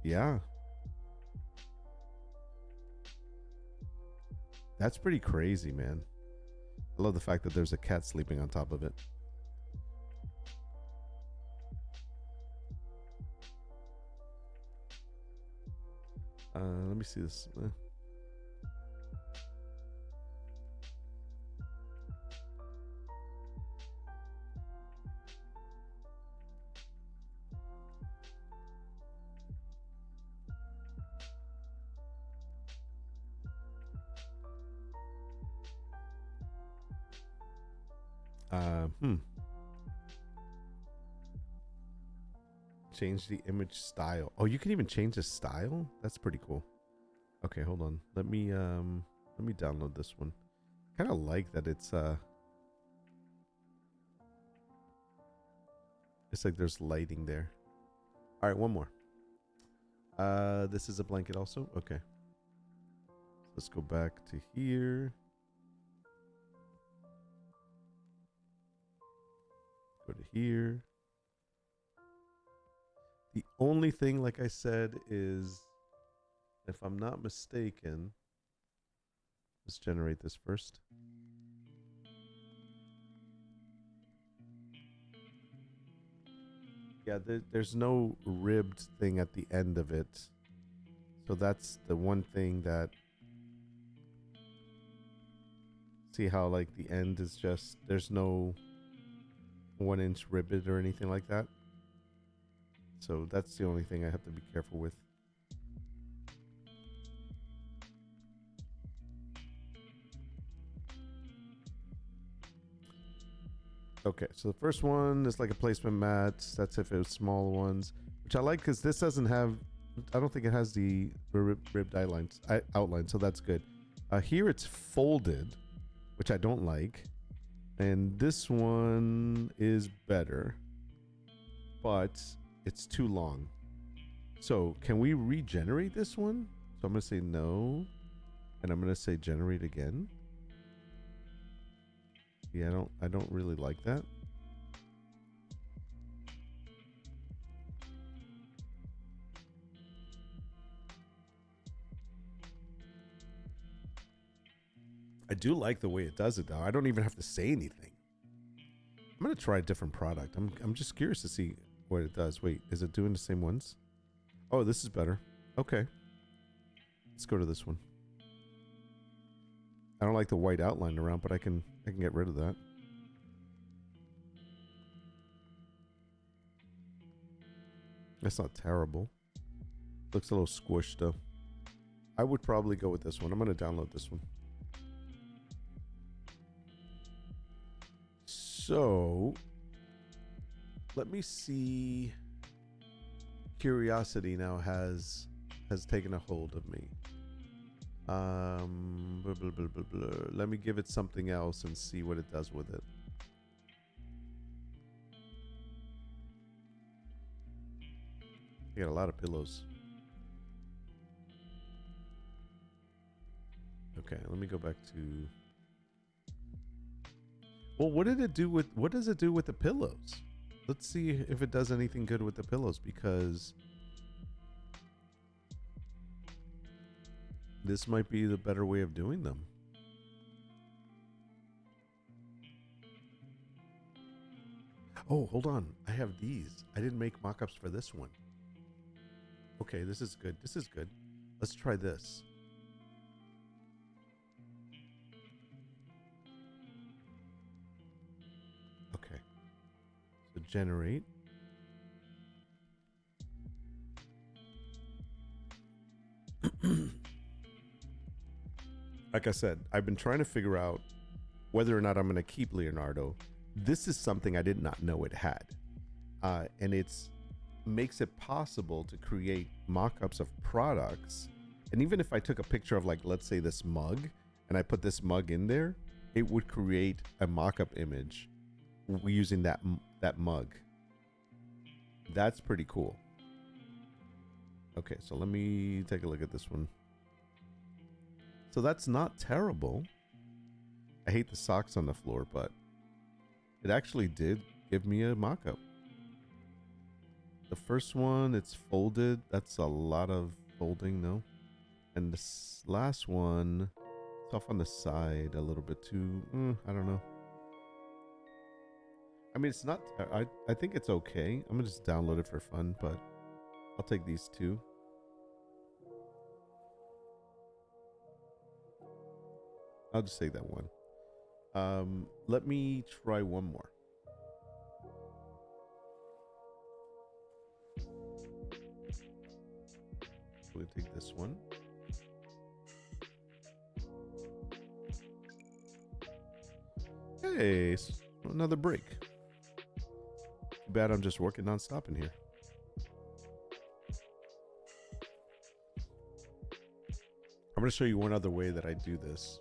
yeah. That's pretty crazy, man. I love the fact that there's a cat sleeping on top of it. Let me see this. Change the image style. Oh, you can even change the style? That's pretty cool. Okay, hold on. Let me download this one. Kind of like that it's like there's lighting there. All right, one more. This is a blanket also. Okay. Let's go back to here. Go to here. The only thing, like I said, is, if I'm not mistaken, let's generate this first. Yeah, there's no ribbed thing at the end of it. So that's the one thing that... See how, like, the end is just... There's no 1-inch ribbed or anything like that. So that's the only thing I have to be careful with. Okay, so the first one is like a placement mat. That's if it was small ones, which I like because this doesn't have... I don't think it has the ribbed outline, so that's good. Here it's folded, which I don't like. And this one is better, but it's too long. So can we regenerate this one? So I'm gonna say no, and I'm gonna say generate again. Yeah, I don't really like that. I do like the way it does it though. I don't even have to say anything. I'm gonna try a different product. I'm just curious to see what it does. Wait, is it doing the same ones? Oh, this is better. Okay. Let's go to this one. I don't like the white outline around, but I can get rid of that. That's not terrible. Looks a little squished though. I would probably go with this one. I'm gonna download this one. So let me see. Curiosity now has taken a hold of me. Blah, blah, blah, blah, blah. Let me give it something else and see what it does with it. I got a lot of pillows. Okay, let me go back to... Well, what does it do with the pillows? Let's see if it does anything good with the pillows, because this might be the better way of doing them. Oh, hold on. I have these. I didn't make mock-ups for this one. Okay, this is good. This is good. Let's try this. Okay. So generate. Like I said, I've been trying to figure out whether or not I'm going to keep Leonardo. This is something I did not know it had. And it's makes it possible to create mock-ups of products. And even if I took a picture of, like, let's say this mug, and I put this mug in there, it would create a mock-up image using that mug. That's pretty cool. Okay, so let me take a look at this one. So that's not terrible. I hate the socks on the floor, but it actually did give me a mock-up. The first one, it's folded. That's a lot of folding, no? And this last one, it's off on the side a little bit too. I don't know. I mean, it's not. I think it's okay. I'm gonna just download it for fun, but I'll take these two. I'll just take that one. Let me try one more. We'll take this one. Hey, another break. Too bad I'm just working non-stop in here. I'm going to show you one other way that I do this.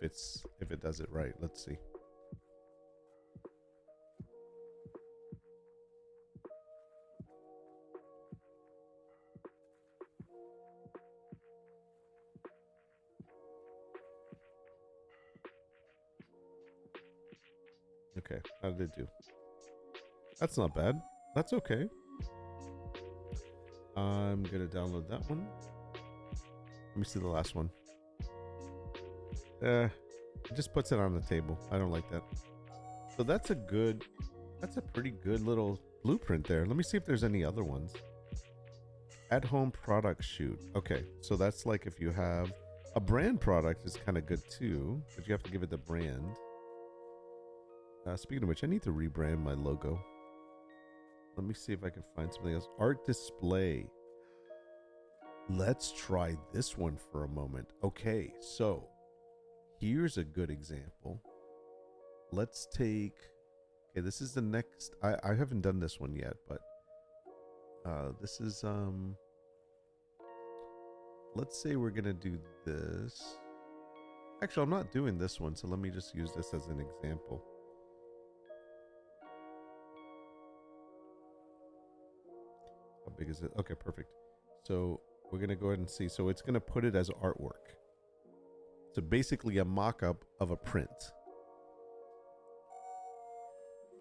If it does it right, let's see. Okay, how did it do? That's not bad. That's okay. I'm gonna download that one. Let me see the last one. It just puts it on the table. I don't like that. So that's a pretty good little blueprint there. Let me see if there's any other ones. At home product shoot. Okay, so that's like if you have a brand product is kind of good too, but you have to give it the brand. Speaking of which, I need to rebrand my logo. Let me see if I can find something else. Art display. Let's try this one for a moment. Okay, so here's a good example. Let's take, okay, this is the next, I haven't done this one yet, but this is, let's say we're gonna do this. Actually, I'm not doing this one, so let me just use this as an example. How big is it? Okay, perfect. So we're gonna go ahead and see. So it's gonna put it as artwork. So basically a mock-up of a print.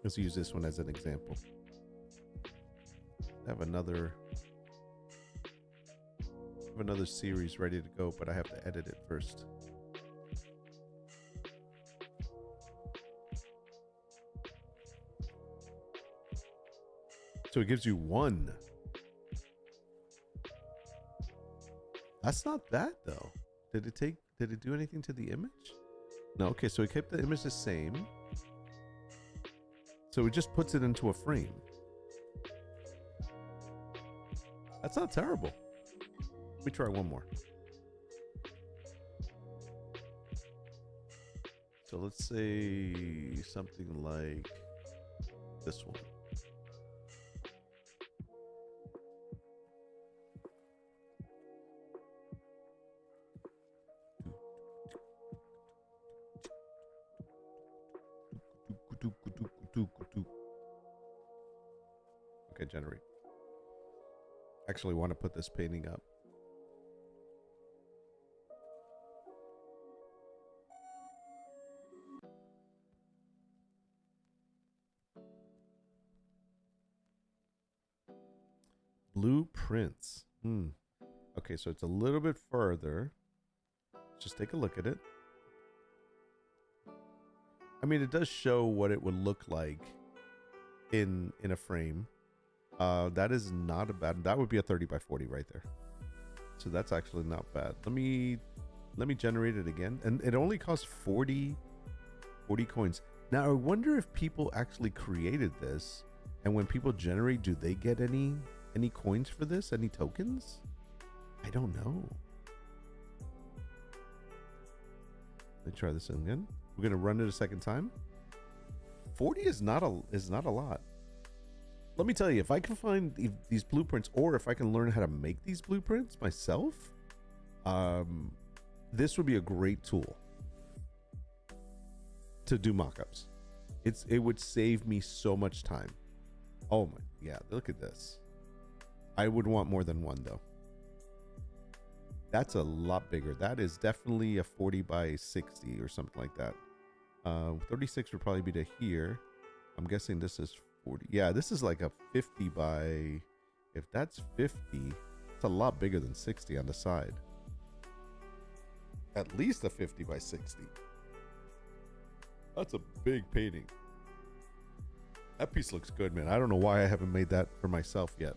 Let's use this one as an example. I have another series ready to go, but I have to edit it first. So it gives you one. That's not bad though. Did it do anything to the image? No, okay, so it kept the image the same. So it just puts it into a frame. That's not terrible. Let me try one more. So let's say something like this one. Okay, generate. Actually want to put this painting up. Blueprints. Okay, so it's a little bit further. Just take a look at it. I mean, it does show what it would look like in a frame. That is not a bad. That would be a 30 by 40 right there. So that's actually not bad. Let me generate it again, and it only costs 40 coins. Now I wonder if people actually created this, and when people generate, do they get any coins for this? Any tokens? I don't know. Let me try this again. We're gonna run it a second time. 40 is not a lot. Let me tell you, if I can find these blueprints, or if I can learn how to make these blueprints myself, this would be a great tool to do mockups. It would save me so much time. Oh my, yeah, look at this. I would want more than one though. That's a lot bigger. That is definitely a 40 by 60 or something like that. 36 would probably be to here. I'm guessing this is 40. Yeah, this is like a 50 by... If that's 50, it's a lot bigger than 60 on the side. At least a 50 by 60. That's a big painting. That piece looks good, man. I don't know why I haven't made that for myself yet.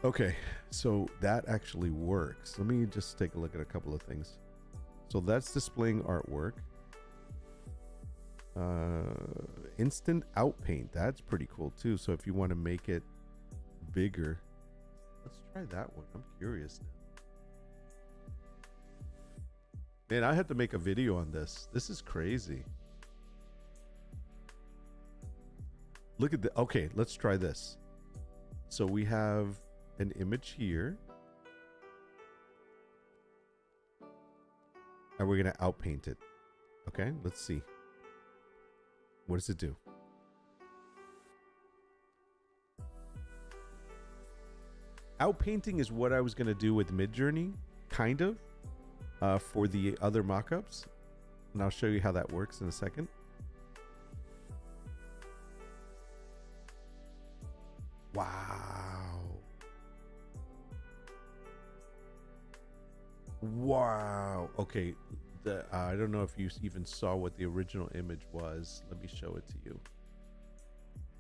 Okay, so that actually works. Let me just take a look at a couple of things. So that's displaying artwork. Instant out paint. That's pretty cool too. So if you want to make it bigger, let's try that one. I'm curious now. Man, I had to make a video on this. This is crazy. Look at the... Okay, let's try this. So we have an image here. And we're going to outpaint it. Okay, let's see. What does it do? Outpainting is what I was going to do with Mijourney, kind of, for the other mockups. And I'll show you how that works in a second. Wow. Wow. Okay. I don't know if you even saw what the original image was. Let me show it to you.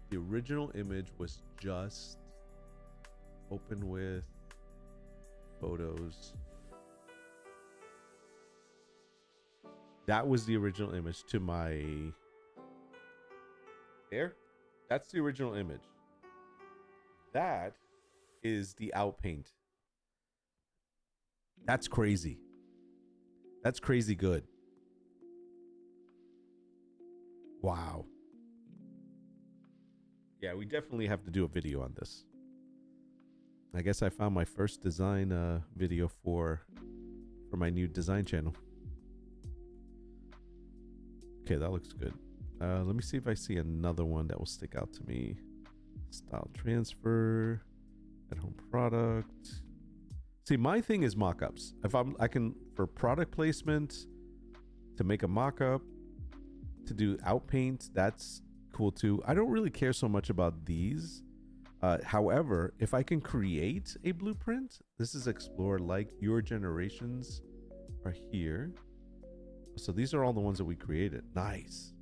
The original image was just open with photos. That was the original image to my... There? That's the original image. That is the outpaint. That's crazy. That's crazy good. Wow. Yeah, we definitely have to do a video on this. I guess I found my first design video for my new design channel. Okay, that looks good. Let me see if I see another one that will stick out to me. Style transfer, at home product. See, my thing is mockups. If I can, for product placement, to make a mockup, to do outpaint, that's cool too. I don't really care so much about these. However, if I can create a blueprint, this is explore, like your generations are here. So these are all the ones that we created. Nice.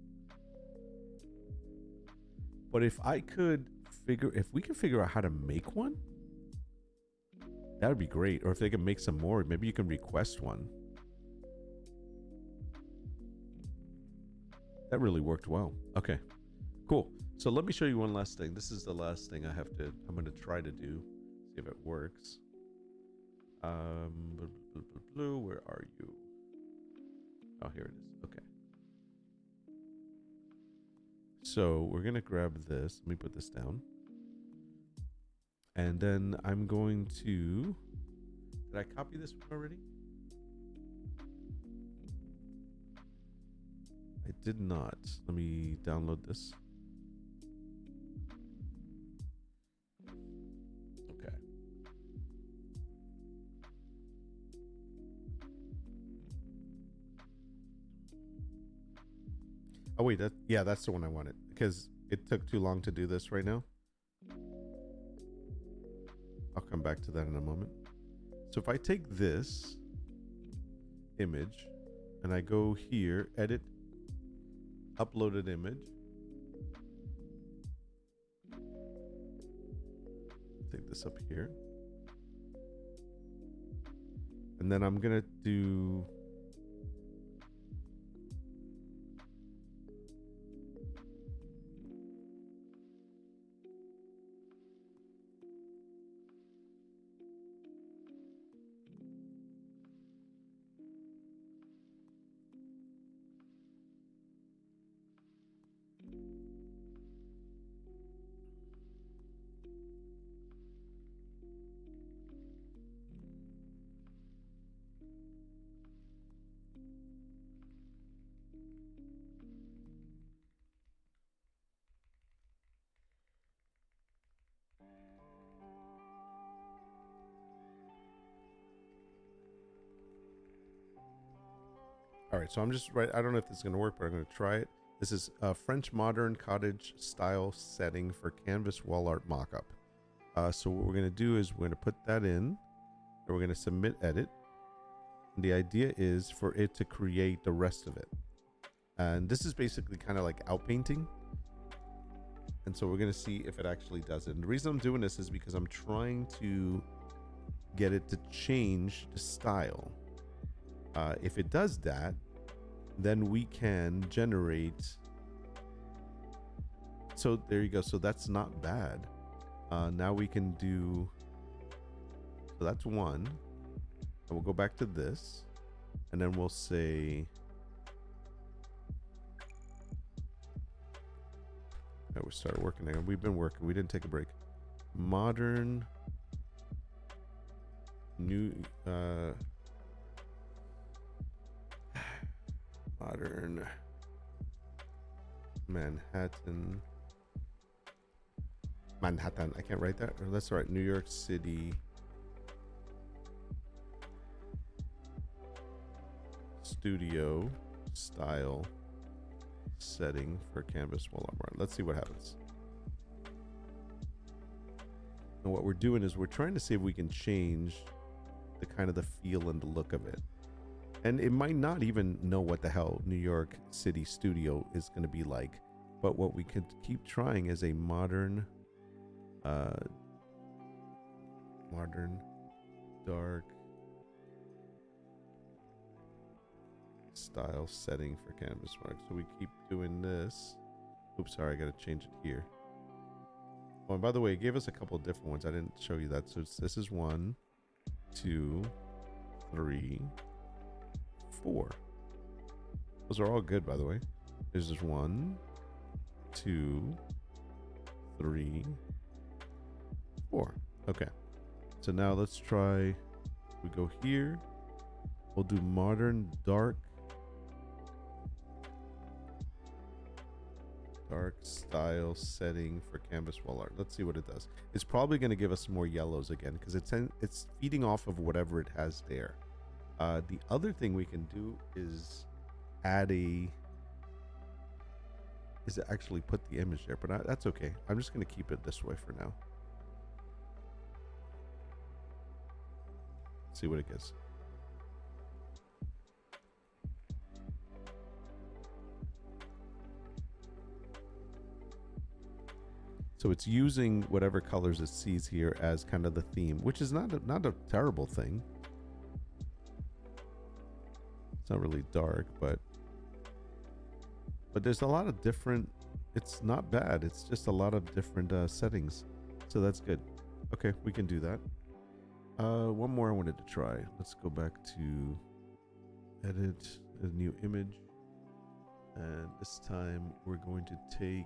But if we could figure out how to make one, that would be great. Or if they can make some more, maybe you can request one. That really worked well. Okay, cool. So let me show you one last thing. This is the last thing I'm going to try to do. See if it works. Blue, where are you? Oh, here it is. Okay. So we're going to grab this. Let me put this down. And then I'm going to... Did I copy this one already? I did not. Let me download this. Okay. Oh wait, that's the one I wanted because it took too long to do this right now. I'll come back to that in a moment. So if I take this image and I go here, edit, uploaded image. Take this up here. And then I'm going to do... All right, so I'm just right. I don't know if this is going to work, but I'm going to try it. This is a French modern cottage style setting for canvas wall art mock-up. So what we're going to do is we're going to put that in, and we're going to submit edit. And the idea is for it to create the rest of it. And this is basically kind of like outpainting. And so we're going to see if it actually does it. And the reason I'm doing this is because I'm trying to get it to change the style. If it does that, then we can generate. So there you go. So that's not bad. Now we can do, so that's one. And we'll go back to this, and then we'll say, we started working again. We've been working. We didn't take a break. Modern new modern Manhattan. I can't write that. Or that's all right. New York City studio style setting for canvas wall art. Let's see what happens. And what we're doing is we're trying to see if we can change the kind of the feel and the look of it. And it might not even know what the hell New York City studio is going to be like. But what we could keep trying is a modern dark style setting for canvas work. So we keep doing this. Oops, sorry, I gotta change it here. Oh, and by the way, it gave us a couple of different ones. I didn't show you that. So this is 1, 2, 3, 4. Those are all good, by the way. There's just 1, 2, 3, 4. Okay. So now let's try. We go here. We'll do modern dark style setting for canvas wall art. Let's see what it does. It's probably going to give us some more yellows again because it's feeding off of whatever it has there. The other thing we can do is add actually put the image there, but that's okay. I'm just going to keep it this way for now. See what it gets. So it's using whatever colors it sees here as kind of the theme, which is not a terrible thing. It's not really dark, but there's a lot of different. It's not bad. It's just a lot of different settings, so that's good. Okay, we can do that. One more I wanted to try. Let's go back to edit a new image, and this time we're going to take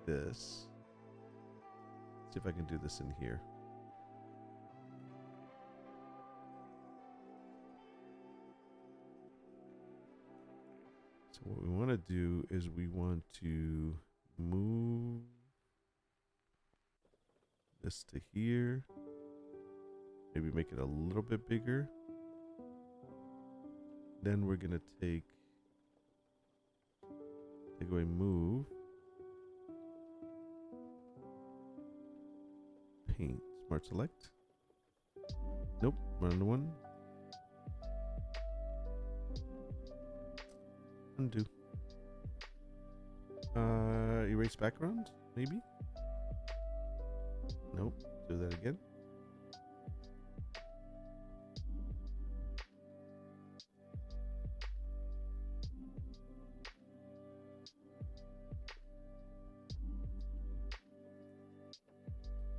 this. See if I can do this in here. So what we want to do is we want to move this to here. Maybe make it a little bit bigger. Then we're going to take away move. Paint. Smart select. Nope. Run one. Undo. Erase background, maybe? Nope. Do that again.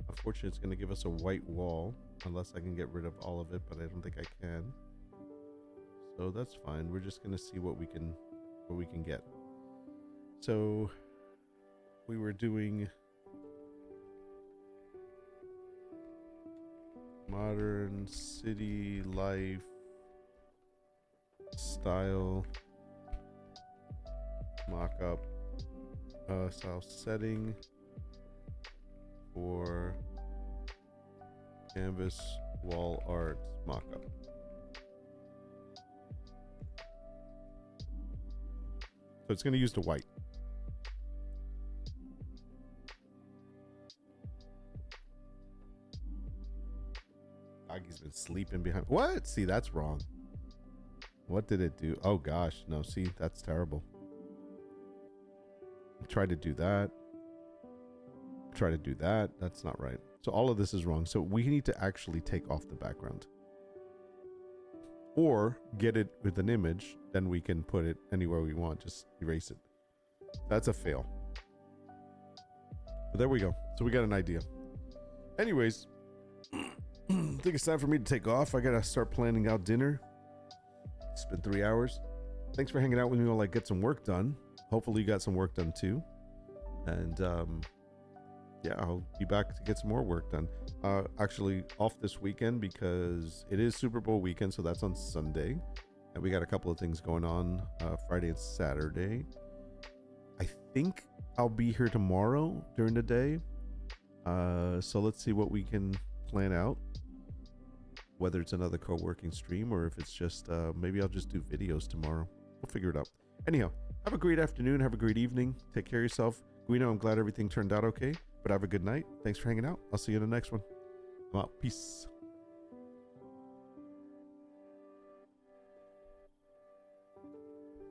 Unfortunately, it's going to give us a white wall unless I can get rid of all of it, but I don't think I can. So that's fine. We're just going to see what we can get. So we were doing modern city life style mock-up style setting for canvas wall art mockup. So it's going to use the white. Doggy's been sleeping behind. What? See, that's wrong. What did it do? Oh gosh, no. See, that's terrible. Try to do that. Try to do that. That's not right. So all of this is wrong. So we need to actually take off the background. Or get it with an image, then we can put it anywhere we want. Just erase it. That's a fail. But there we go. So we got an idea. Anyways, I think it's time for me to take off. I gotta start planning out dinner. It's been 3 hours. Thanks for hanging out with me while I get some work done. Hopefully you got some work done too. And yeah, I'll be back to get some more work done. Actually off this weekend because it is Super Bowl weekend, so that's on Sunday. And we got a couple of things going on Friday and Saturday. I think I'll be here tomorrow during the day. So let's see what we can plan out. Whether it's another co-working stream or if it's just maybe I'll just do videos tomorrow. We'll figure it out. Anyhow, have a great afternoon. Have a great evening. Take care of yourself. Guido, I'm glad everything turned out okay. But have a good night. Thanks for hanging out. I'll see you in the next one. I'm out. Peace.